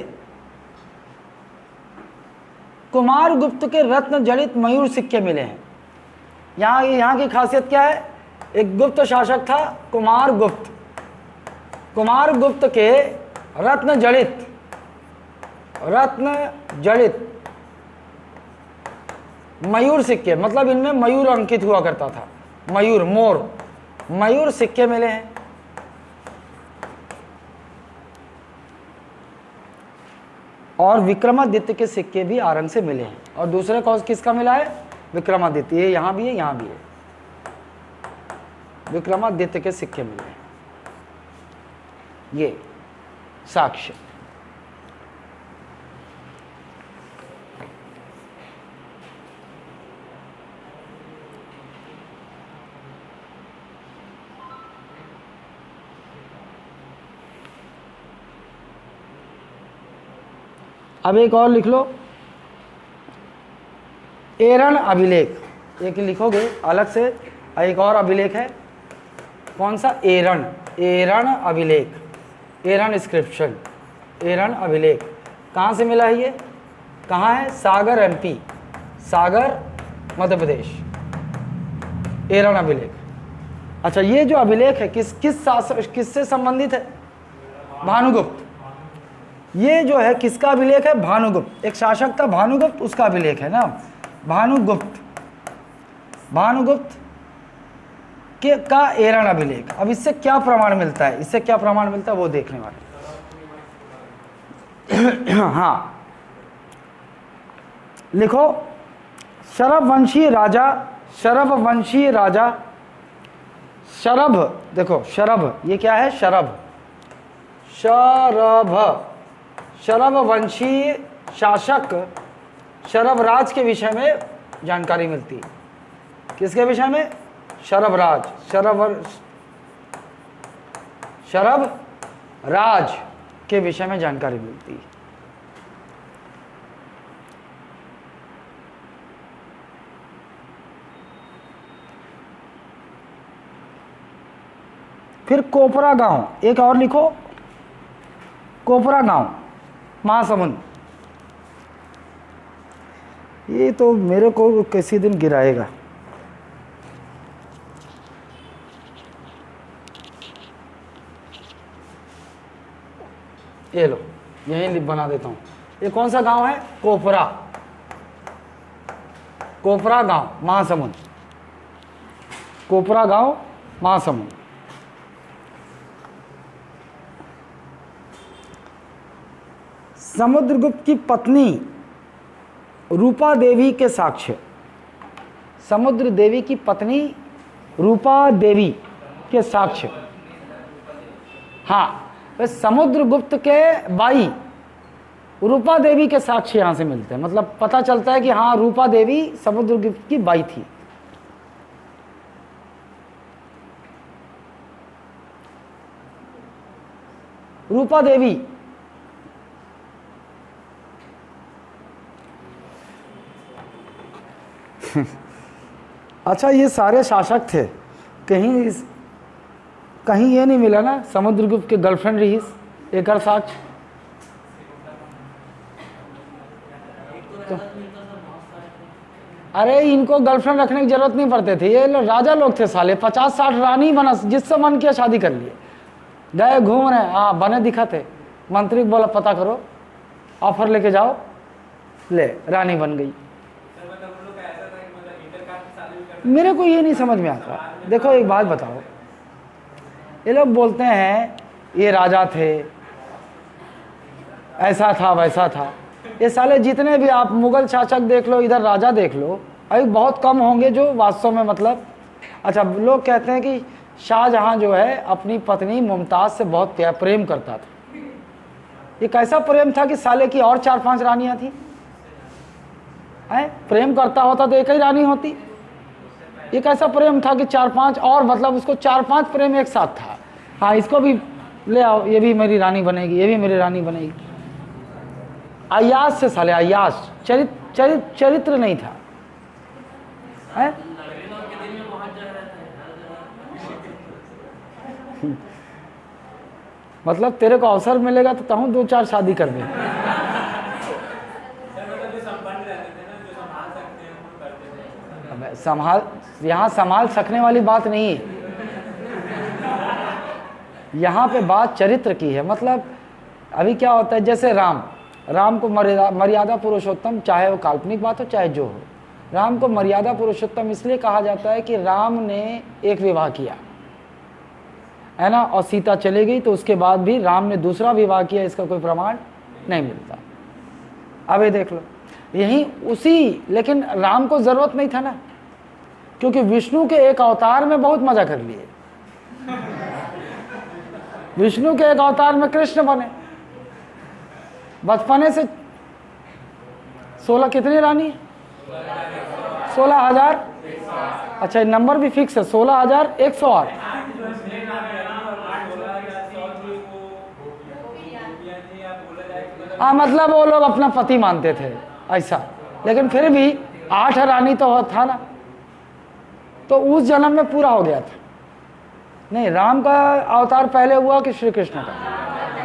कुमार गुप्त के रत्न जड़ित मयूर सिक्के मिले हैं। यहाँ की खासियत क्या है? एक गुप्त शासक था कुमार गुप्त के रत्न जड़ित मयूर सिक्के, मतलब इनमें मयूर अंकित हुआ करता था, मयूर सिक्के मिले हैं। और विक्रमादित्य के सिक्के भी आरंग से मिले हैं। और दूसरे कौन किसका मिला है? विक्रमादित्य, ये यहां भी है, यहां भी है, विक्रमादित्य के सिक्के मिले हैं। ये साक्ष्य। अब एक और लिख लो, एरण अभिलेख, एक लिखोगे अलग से। एक और अभिलेख है, कौन सा? एरण अभिलेख, एरण इंस्क्रिप्शन, एरण अभिलेख। कहाँ से मिला है ये? कहाँ है? सागर MP, सागर मध्य प्रदेश, एरण अभिलेख। अच्छा, ये जो अभिलेख है किससे संबंधित है? भानुगुप्त। ये जो है किसका अभिलेख है? भानुगुप्त। एक शासक था भानुगुप्त, उसका अभिलेख है ना, भानुगुप्त के का एरण अभिलेख। अब इससे क्या प्रमाण मिलता है, इससे क्या प्रमाण मिलता है वो देखने वाले। हाँ, लिखो, शरभवंशीय राजा शरभ, देखो शरभ, ये क्या है? शरभ वंशीय शासक शरभराज के विषय में जानकारी मिलती है। किसके विषय में? शरभराज, शरभराज के विषय में जानकारी मिलती है। फिर कोपरा गांव, एक और लिखो, कोपरा गांव, महासमुंद। ये तो मेरे को किसी दिन गिराएगा। ये लो, यहीं बना देता हूं। ये कौन सा गांव है? कोपरा गांव, महासमुंद। कोपरा गांव, महासमुंद। समुद्रगुप्त की पत्नी रूपा देवी के साक्ष्य, समुद्र देवी की पत्नी रूपा देवी के साक्ष्य। हाँ, समुद्रगुप्त के बाई रूपा देवी के साक्ष्य यहां से मिलते हैं। मतलब पता चलता है कि हाँ, रूपा देवी समुद्रगुप्त की बाई थी। रूपा देवी अच्छा, ये सारे शासक थे, कहीं ये नहीं मिला ना समुद्रगुप्त के गर्लफ्रेंड रही एक और साक्ष्य। तो अरे इनको गर्लफ्रेंड रखने की जरूरत नहीं पड़ती थी, ये लोग राजा लोग थे साले, 50-60 रानी बना, जिससे मन किया शादी कर लिए, गए घूम रहे। हाँ, बने दिखाते। मंत्री बोला पता करो, ऑफर लेके जाओ, ले रानी बन गई। मेरे को ये नहीं समझ में आता। देखो एक बात बताओ, ये लोग बोलते हैं ये राजा थे, ऐसा था वैसा था। ये साले जितने भी आप मुगल शासक देख लो, इधर राजा देख लो, अभी बहुत कम होंगे जो वास्तव में मतलब। अच्छा, लोग कहते हैं कि शाहजहां जो है अपनी पत्नी मुमताज से बहुत प्रेम करता था। ये कैसा प्रेम था कि साले की और 4-5 रानियां थी? प्रेम करता होता तो एक ही रानी होती। ये कैसा प्रेम था कि 4-5 और, मतलब उसको 4-5 प्रेम एक साथ था। हाँ, इसको भी ले आओ, ये भी मेरी रानी बनेगी, ये भी मेरी रानी बनेगी। अय्याश से साले, अय्याश, चरित्र नहीं था। है? मतलब तेरे को अवसर मिलेगा तो कहूँ 2-4 शादी कर दे। संभाल, यहाँ संभाल सकने वाली बात नहीं है, यहाँ पे बात चरित्र की है। मतलब अभी क्या होता है, जैसे राम को मर्यादा पुरुषोत्तम, चाहे वो काल्पनिक बात हो चाहे जो हो, राम को मर्यादा पुरुषोत्तम इसलिए कहा जाता है कि राम ने एक विवाह किया है ना, और सीता चली गई, तो उसके बाद भी राम ने दूसरा विवाह किया, इसका कोई प्रमाण नहीं मिलता। अब ये देख लो, यही उसी, लेकिन राम को जरूरत नहीं था ना, क्योंकि विष्णु के एक अवतार में बहुत मजा कर लिए। विष्णु के एक अवतार में कृष्ण बने, बचपने से 16 कितनी रानी? 16,000। अच्छा, ये नंबर भी फिक्स है, 16,108। हाँ, मतलब वो लोग अपना पति मानते थे ऐसा, लेकिन फिर भी 8 रानी तो था ना, तो उस जन्म में पूरा हो गया था। नहीं, राम का अवतार पहले हुआ कि श्री कृष्ण का?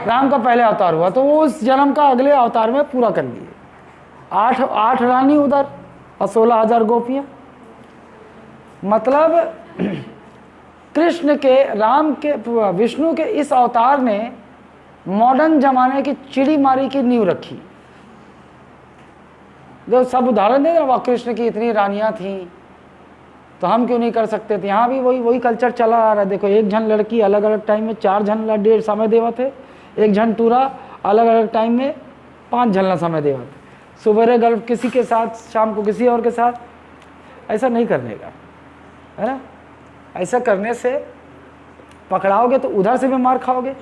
राम का पहले अवतार हुआ, तो वो उस जन्म का अगले अवतार में पूरा कर लिए। 8 रानी उधर और 16,000 गोपियां। मतलब कृष्ण के, राम के, विष्णु के इस अवतार ने मॉडर्न जमाने की चिड़ी मारी की नींव रखी। जो सब उदाहरण दे रहे, वह कृष्ण की इतनी रानियां थीं तो हम क्यों नहीं कर सकते थे। यहाँ भी वही कल्चर चला आ रहा है। देखो, एक जन लड़की अलग अलग टाइम में 4 जन डेढ़ समय देवा थे, एक जन टूरा अलग अलग टाइम में 5 झलना समय देवा थे। सुबह गर्भ किसी के साथ, शाम को किसी और के साथ। ऐसा नहीं करने का, है ना। ऐसा करने से पकड़ाओगे तो उधर से भी मार खाओगे,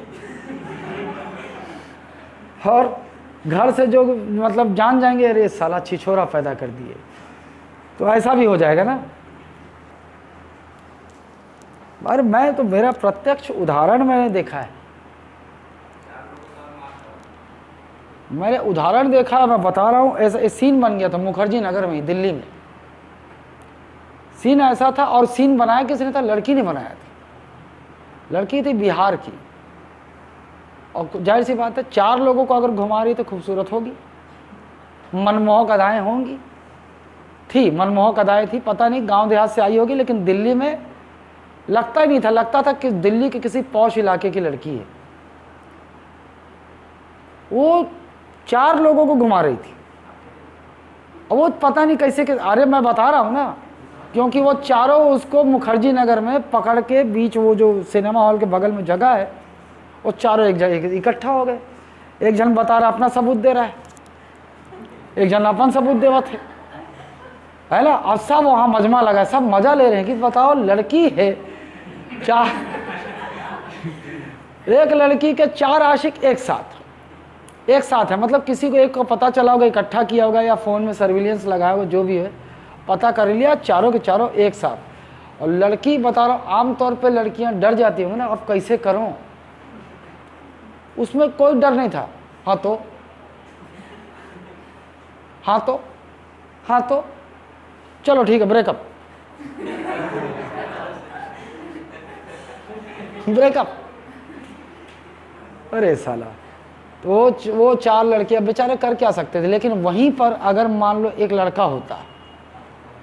और घर से जो मतलब जान जाएंगे, अरे साला छिछोरा पैदा कर दिए, तो ऐसा भी हो जाएगा ना। अरे मैं तो, मेरा प्रत्यक्ष उदाहरण मैंने देखा है, मैंने उदाहरण देखा है, मैं बता रहा हूँ। ऐसा सीन बन गया था मुखर्जी नगर में, दिल्ली में। सीन ऐसा था, और सीन बनाया किसने था? लड़की ने बनाया था। लड़की थी बिहार की, और जाहिर सी बात है 4 लोगों को अगर घुमा रही तो खूबसूरत होगी, मनमोहक अदाएं होंगी। थी मनमोहक अदाएं थी, पता नहीं गांव देहात से आई होगी, लेकिन दिल्ली में लगता ही नहीं था, लगता था कि दिल्ली के किसी पॉश इलाके की लड़की है। वो 4 लोगों को घुमा रही थी, और वो पता नहीं कैसे अरे मैं बता रहा हूँ ना, क्योंकि वो चारों उसको मुखर्जी नगर में पकड़ के बीच, वो जो सिनेमा हॉल के बगल में जगह है, वो चारों एक जगह इकट्ठा हो गए। एक जन बता रहा अपना सबूत दे रहा है, एक जन अपन सबूत देवा थे, है ना। अब सब वहाँ मजमा लगा, सब मजा ले रहे हैं कि बताओ लड़की है, 4 एक लड़की के 4 आशिक एक साथ है। मतलब किसी को एक को पता चला होगा, इकट्ठा किया होगा, या फ़ोन में सर्विलेंस लगाया होगा, जो भी है पता कर लिया, चारों के चारों एक साथ। और लड़की बता रहा हूँ, आमतौर पे लड़कियां डर जाती होंगी ना, अब कैसे करूँ। उसमें कोई डर नहीं था। हाँ तो चलो ठीक है, ब्रेकअप। अरे साला, तो वो 4 लड़कियां बेचारे कर क्या सकते थे। लेकिन वहीं पर अगर मान लो एक लड़का होता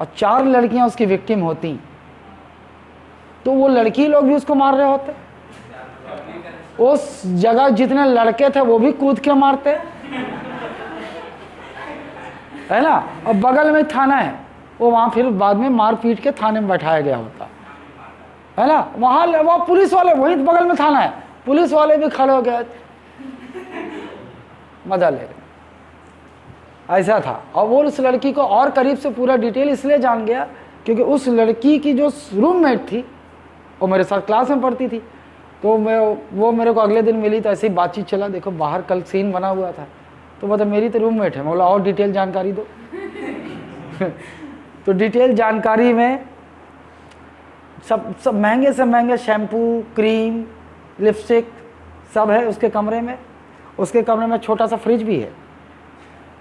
और 4 लड़कियां उसकी विक्टिम होती, तो वो लड़की लोग भी उसको मार रहे होते। उस जगह जितने लड़के थे वो भी कूद के मारते, है ना। और बगल में थाना है, वो वहां फिर बाद में मार पीट के थाने में बैठाया गया होता, है ना। वहां वो पुलिस वाले, वहीं बगल में थाना है, पुलिस वाले भी खड़े हो गए, मजा ले रहे। ऐसा था। और वो उस लड़की को और करीब से पूरा डिटेल इसलिए जान गया क्योंकि उस लड़की की जो रूममेट थी वो मेरे साथ क्लास में पढ़ती थी। तो वो मेरे को अगले दिन मिली, तो ऐसे ही बातचीत चला, देखो बाहर कल सीन बना हुआ था, तो मतलब मेरी तो रूममेट है। मैं बोला और डिटेल जानकारी दो। तो डिटेल जानकारी में सब महंगे से महंगे शैम्पू, क्रीम, लिपस्टिक सब है उसके कमरे में। उसके कमरे में छोटा सा फ्रिज भी है।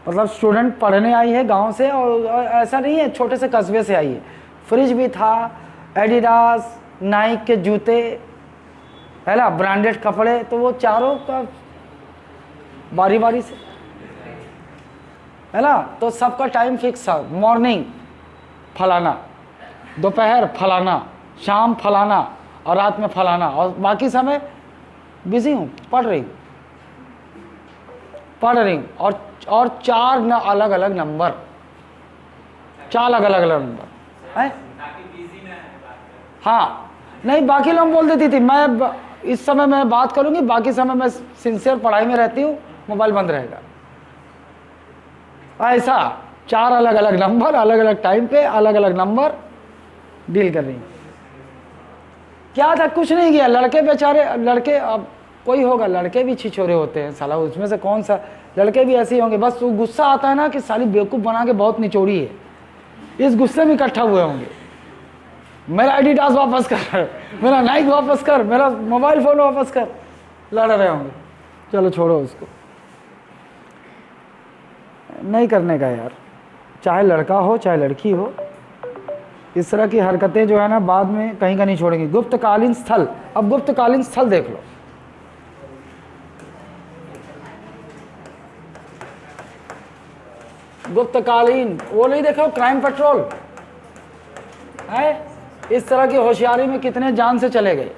मतलब स्टूडेंट पढ़ने आई है गांव से, और ऐसा नहीं है छोटे से कस्बे से आई है। फ्रिज भी था, एडिडास, नाइक के जूते, है ना, ब्रांडेड कपड़े। तो वो चारों का बारी बारी से, है ना। तो सबका टाइम फिक्स था, मॉर्निंग फलाना, दोपहर फलाना, शाम फलाना, और रात में फलाना, और बाकी समय बिजी हूँ, पढ़ रही हूँ। और 4 अलग अलग नंबर, 4 अलग अलग नंबर है। हाँ, नहीं बाकी लोग बोल देती थी मैं इस समय मैं बात करूंगी, बाकी समय मैं सिंसियर पढ़ाई में रहती हूँ, मोबाइल बंद रहेगा। ऐसा 4 अलग अलग नंबर, अलग अलग टाइम पे अलग अलग नंबर डील कर रही। क्या था, कुछ नहीं किया। लड़के बेचारे, लड़के अब कोई होगा, लड़के भी छिछोरे होते हैं साला, उसमें से कौन सा, लड़के भी ऐसे ही होंगे। बस वो गुस्सा आता है ना कि साली बेवकूफ़ बना के बहुत निचोड़ी है, इस गुस्से में इकट्ठा हुए होंगे। मेरा एडिडास वापस कर, मेरा नाइक वापस कर, मेरा मोबाइल फ़ोन वापस कर, लड़ रहे होंगे। चलो छोड़ो उसको, नहीं करने का यार, चाहे लड़का हो चाहे लड़की हो। इस तरह की हरकतें जो है ना बाद में कहीं का नहीं छोड़ेंगी। गुप्तकालीन स्थल, अब गुप्तकालीन स्थल देख लो। गुप्तकालीन वो नहीं देखो, क्राइम पेट्रोल है, इस तरह की होशियारी में कितने जान से चले गए,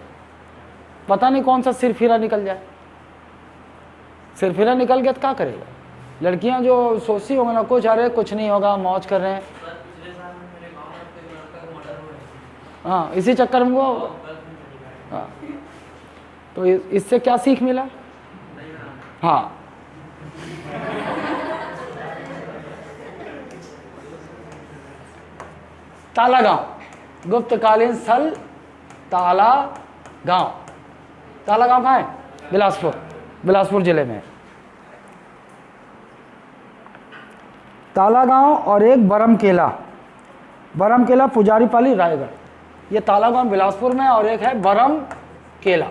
पता नहीं कौन सा सिरफिरा निकल जाए। सिरफिरा निकल गया तो क्या करेगा। लड़कियां जो सोचती होंगी ना कुछ, अरे कुछ नहीं होगा, मौज कर रहे हैं। हाँ, इसी चक्कर में वो, हाँ, तो इससे क्या सीख मिला। हाँ, ताला गांव, गुप्तकालीन स्थल ताला गांव। ताला गांव कहाँ है? बिलासपुर, बिलासपुर जिले में। ताला गांव और एक बरम केला, बरम केला पुजारी पाली रायगढ़। ये ताला गांव बिलासपुर में, और एक है बरम केला,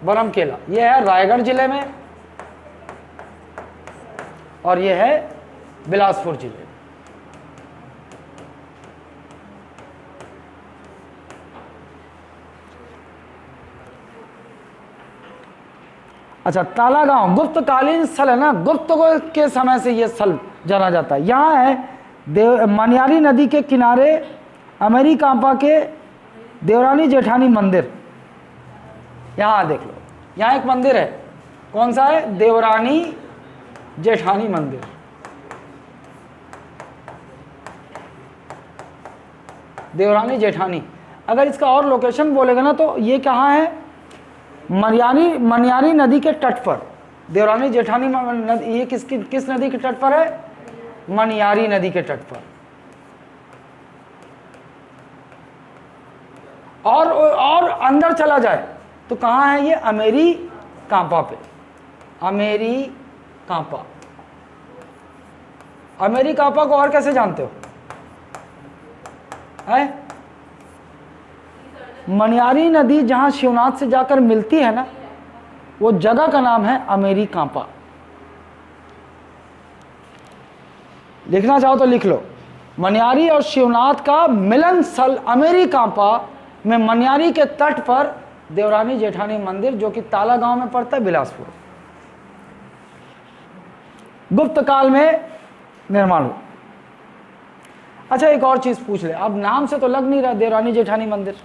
बरम केला ये है रायगढ़ जिले में, और ये है बिलासपुर जिले में। अच्छा, ताला गांव गुप्तकालीन स्थल है ना, गुप्त के समय से ये स्थल जाना जाता है। यहाँ है मनियारी नदी के किनारे अमेरी कांपा के देवरानी जेठानी मंदिर। यहाँ देख लो, यहाँ एक मंदिर है, कौन सा है? देवरानी जेठानी मंदिर। देवरानी जेठानी, अगर इसका और लोकेशन बोलेगा ना तो ये कहाँ है? मनियारी नदी के तट पर। देवरानी जेठानी नदी, ये किस नदी के तट पर है? मनियारी नदी के तट पर। और अंदर चला जाए तो कहाँ है ये? अमेरी कांपा पे। अमेरी कांपा, अमेरी कांपा को और कैसे जानते हो? है मनियारी नदी जहां शिवनाथ से जाकर मिलती है ना, वो जगह का नाम है अमेरी कांपा। लिखना चाहो तो लिख लो, मनियारी और शिवनाथ का मिलन स्थल अमेरी कांपा में मनियारी के तट पर देवरानी जेठानी मंदिर, जो कि ताला गांव में पड़ता है, बिलासपुर। गुप्त काल में निर्माण हुआ। अच्छा, एक और चीज पूछ ले, अब नाम से तो लग नहीं रहा देवरानी जेठानी मंदिर,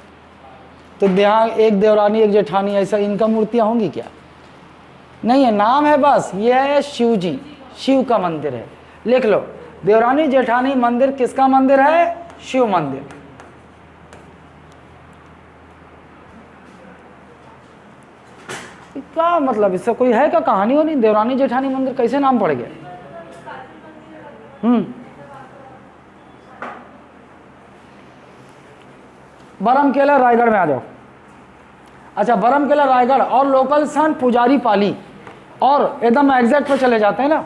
तो यहाँ एक देवरानी एक जेठानी, ऐसा इनका मूर्तियां होंगी क्या? नहीं है, नाम है बस। ये है शिव जी, शिव का मंदिर है। लिख लो, देवरानी जेठानी मंदिर किसका मंदिर है? शिव मंदिर। क्या मतलब, इससे कोई है क्या कहानी? हो नहीं, देवरानी जेठानी मंदिर कैसे नाम पड़ गया? बरम केला रायगढ़ में आ जाओ। अच्छा, बरम केला रायगढ़ और लोकल स्थान पुजारी पाली, और एकदम एग्जैक्ट पे चले जाते हैं ना,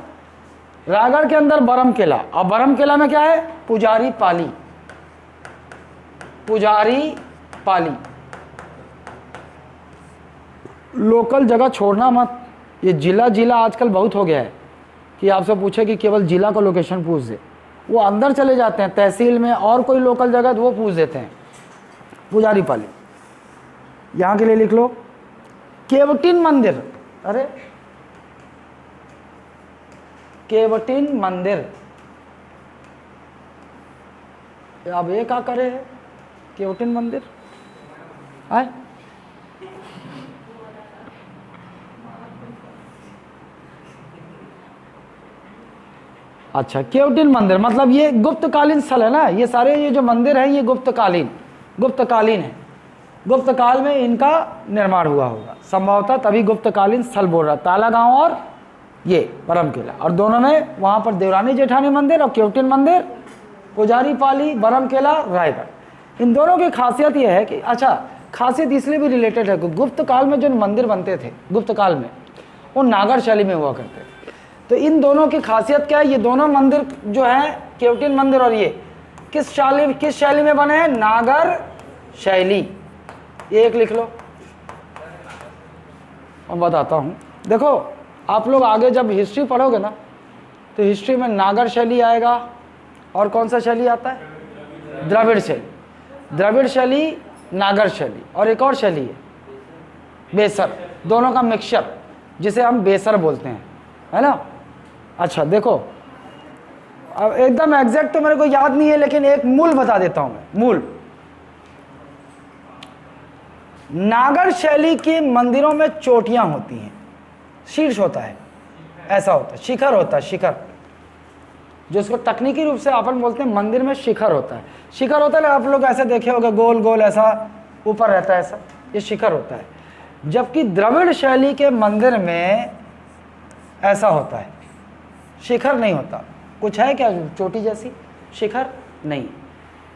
रायगढ़ के अंदर बरम केला, और बरम केला में क्या है? पुजारी पाली। पुजारी पाली, लोकल जगह छोड़ना मत। ये जिला आजकल बहुत हो गया है कि आपसे पूछे कि केवल जिला का लोकेशन पूछ दे, वो अंदर चले जाते हैं तहसील में, और कोई लोकल जगह तो वो पूछ देते हैं। पुजारी पाली, यहां के लिए लिख लो केवटिन मंदिर। अरे केवटिन मंदिर, अब ये क्या करे है? केवटिन मंदिर है। अच्छा, केवटिन मंदिर मतलब ये गुप्तकालीन स्थल है ना, ये सारे ये जो मंदिर है ये गुप्तकालीन है। गुप्त काल में इनका निर्माण हुआ होगा संभवतः, तभी गुप्तकालीन स्थल बोल रहा। ताला गांव और ये बरम केला, और दोनों में वहां पर देवरानी जेठानी मंदिर और केवटिन मंदिर, पुजारी पाली, बरम केला, रायगढ़। इन दोनों की खासियत यह है कि, अच्छा खासियत इसलिए भी रिलेटेड है कि गुप्त काल में जो मंदिर बनते थे गुप्त काल में, वो नागर शैली में हुआ करते थे। तो इन दोनों की खासियत क्या है? ये दोनों मंदिर जो है, केवटिन मंदिर और ये, किस शैली में बने हैं? नागर शैली। ये एक लिख लो, और बताता हूँ। देखो, आप लोग आगे जब हिस्ट्री पढ़ोगे ना, तो हिस्ट्री में नागर शैली आएगा, और कौन सा शैली आता है? द्रविड़ शैली। द्रविड़ शैली, नागर शैली, और एक और शैली है बेसर, दोनों का मिक्सचर, जिसे हम बेसर बोलते हैं, है ना। अच्छा देखो, अब एकदम एग्जैक्ट तो मेरे को याद नहीं है, लेकिन एक मूल बता देता हूँ मैं। मूल नागर शैली के मंदिरों में चोटियां होती हैं, शीर्ष होता है, ऐसा होता है, शिखर होता है, शिखर, जिसको तकनीकी रूप से अपन बोलते हैं मंदिर में शिखर होता है। शिखर होता है, आप लोग ऐसे देखे होंगे, गोल गोल ऐसा ऊपर रहता है, ऐसा, ये शिखर होता है। जबकि द्रविड़ शैली के मंदिर में ऐसा होता है, शिखर नहीं होता। कुछ है क्या चोटी जैसी? शिखर नहीं।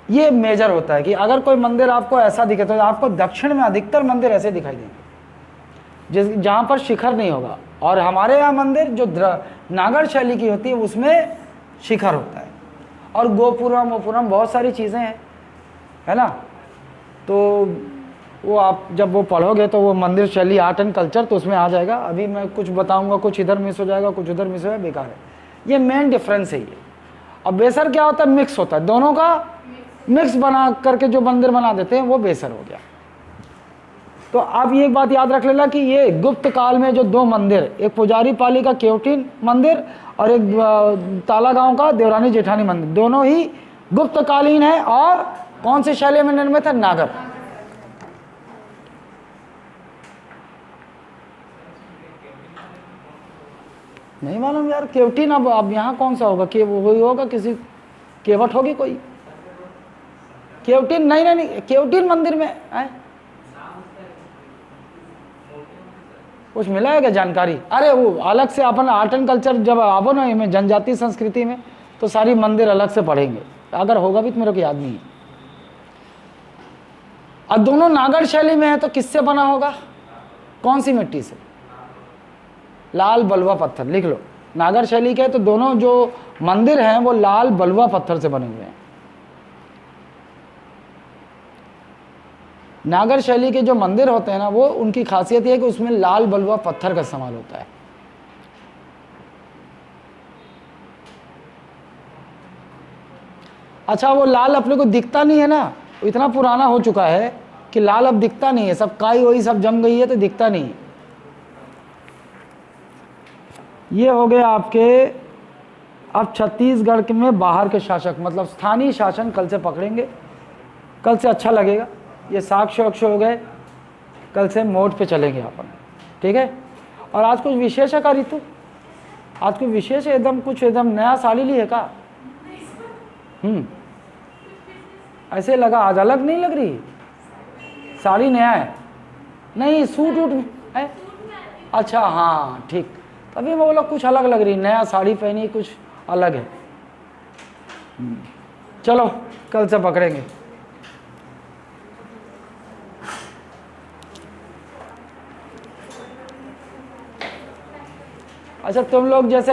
ये मेजर होता है कि अगर कोई मंदिर आपको ऐसा दिखे तो आपको दक्षिण में अधिकतर मंदिर ऐसे दिखाई देंगे जहाँ पर शिखर नहीं होगा, और हमारे यहाँ मंदिर जो नागर शैली की होती है उसमें शिखर होता है। और गोपुरम वोपुरम बहुत सारी चीज़ें हैं, है ना। तो वो आप जब वो पढ़ोगे तो वो मंदिर शैली आर्ट एंड कल्चर तो उसमें आ जाएगा। अभी मैं कुछ बताऊंगा, कुछ इधर मिस हो जाएगा, कुछ उधर मिस हो जाएगा, बेकार है। ये मेन डिफरेंस है ये। और बेसर क्या होता है? मिक्स होता है, दोनों का मिक्स बना करके जो मंदिर बना देते हैं वो बेसर हो गया। तो आप ये एक बात याद रख लेना कि ये गुप्त काल में जो दो मंदिर, एक पुजारी पाली का केवटी मंदिर और एक ताला गांव का देवरानी जेठानी मंदिर, दोनों ही गुप्त कालीन है। और कौन सी शैली में निर्मित है? नागर। नहीं मालूम यार, केवटी ना, अब यहाँ कौन सा होगा? के वो ही होगा, किसी केवट होगी कोई। केवटीन नहीं, नहीं केवटीन मंदिर में है कुछ मिला है क्या जानकारी? अरे वो अलग से अपन आर्ट एंड कल्चर जब आवो ना में जनजातीय संस्कृति में तो सारी मंदिर अलग से पढ़ेंगे, अगर होगा भी तो मेरे को याद नहीं है। अब दोनों नागर शैली में है तो किससे बना होगा? कौन सी मिट्टी से? लाल बलुआ पत्थर। लिख लो, नागर शैली के तो दोनों जो मंदिर हैं वो लाल बलुआ पत्थर से बने हुए हैं। नागर शैली के जो मंदिर होते हैं ना, वो उनकी खासियत ये है कि उसमें लाल बलुआ पत्थर का इस्तेमाल होता है। अच्छा, वो लाल अपने को दिखता नहीं है ना, इतना पुराना हो चुका है कि लाल अब दिखता नहीं है, सब काई वही सब जम गई है तो दिखता नहीं है। ये हो गए आपके। अब छत्तीसगढ़ के में बाहर के शासक, मतलब स्थानीय शासन कल से पकड़ेंगे, कल से अच्छा लगेगा। ये साक्ष्य वाक्ष्य हो गए, कल से मोड पे चलेंगे अपन, ठीक है। और आज कुछ विशेष है का ऋतु? आज कुछ विशेष है एकदम, कुछ एकदम नया साड़ी ली है का? ऐसे लगा आज अलग नहीं लग रही, साड़ी नया है नहीं, सूट वूट है। अच्छा हाँ ठीक, तभी मैं बोला कुछ अलग लग रही, नया साड़ी पहनी, कुछ अलग है। चलो कल से पकड़ेंगे। अच्छा तुम लोग जैसे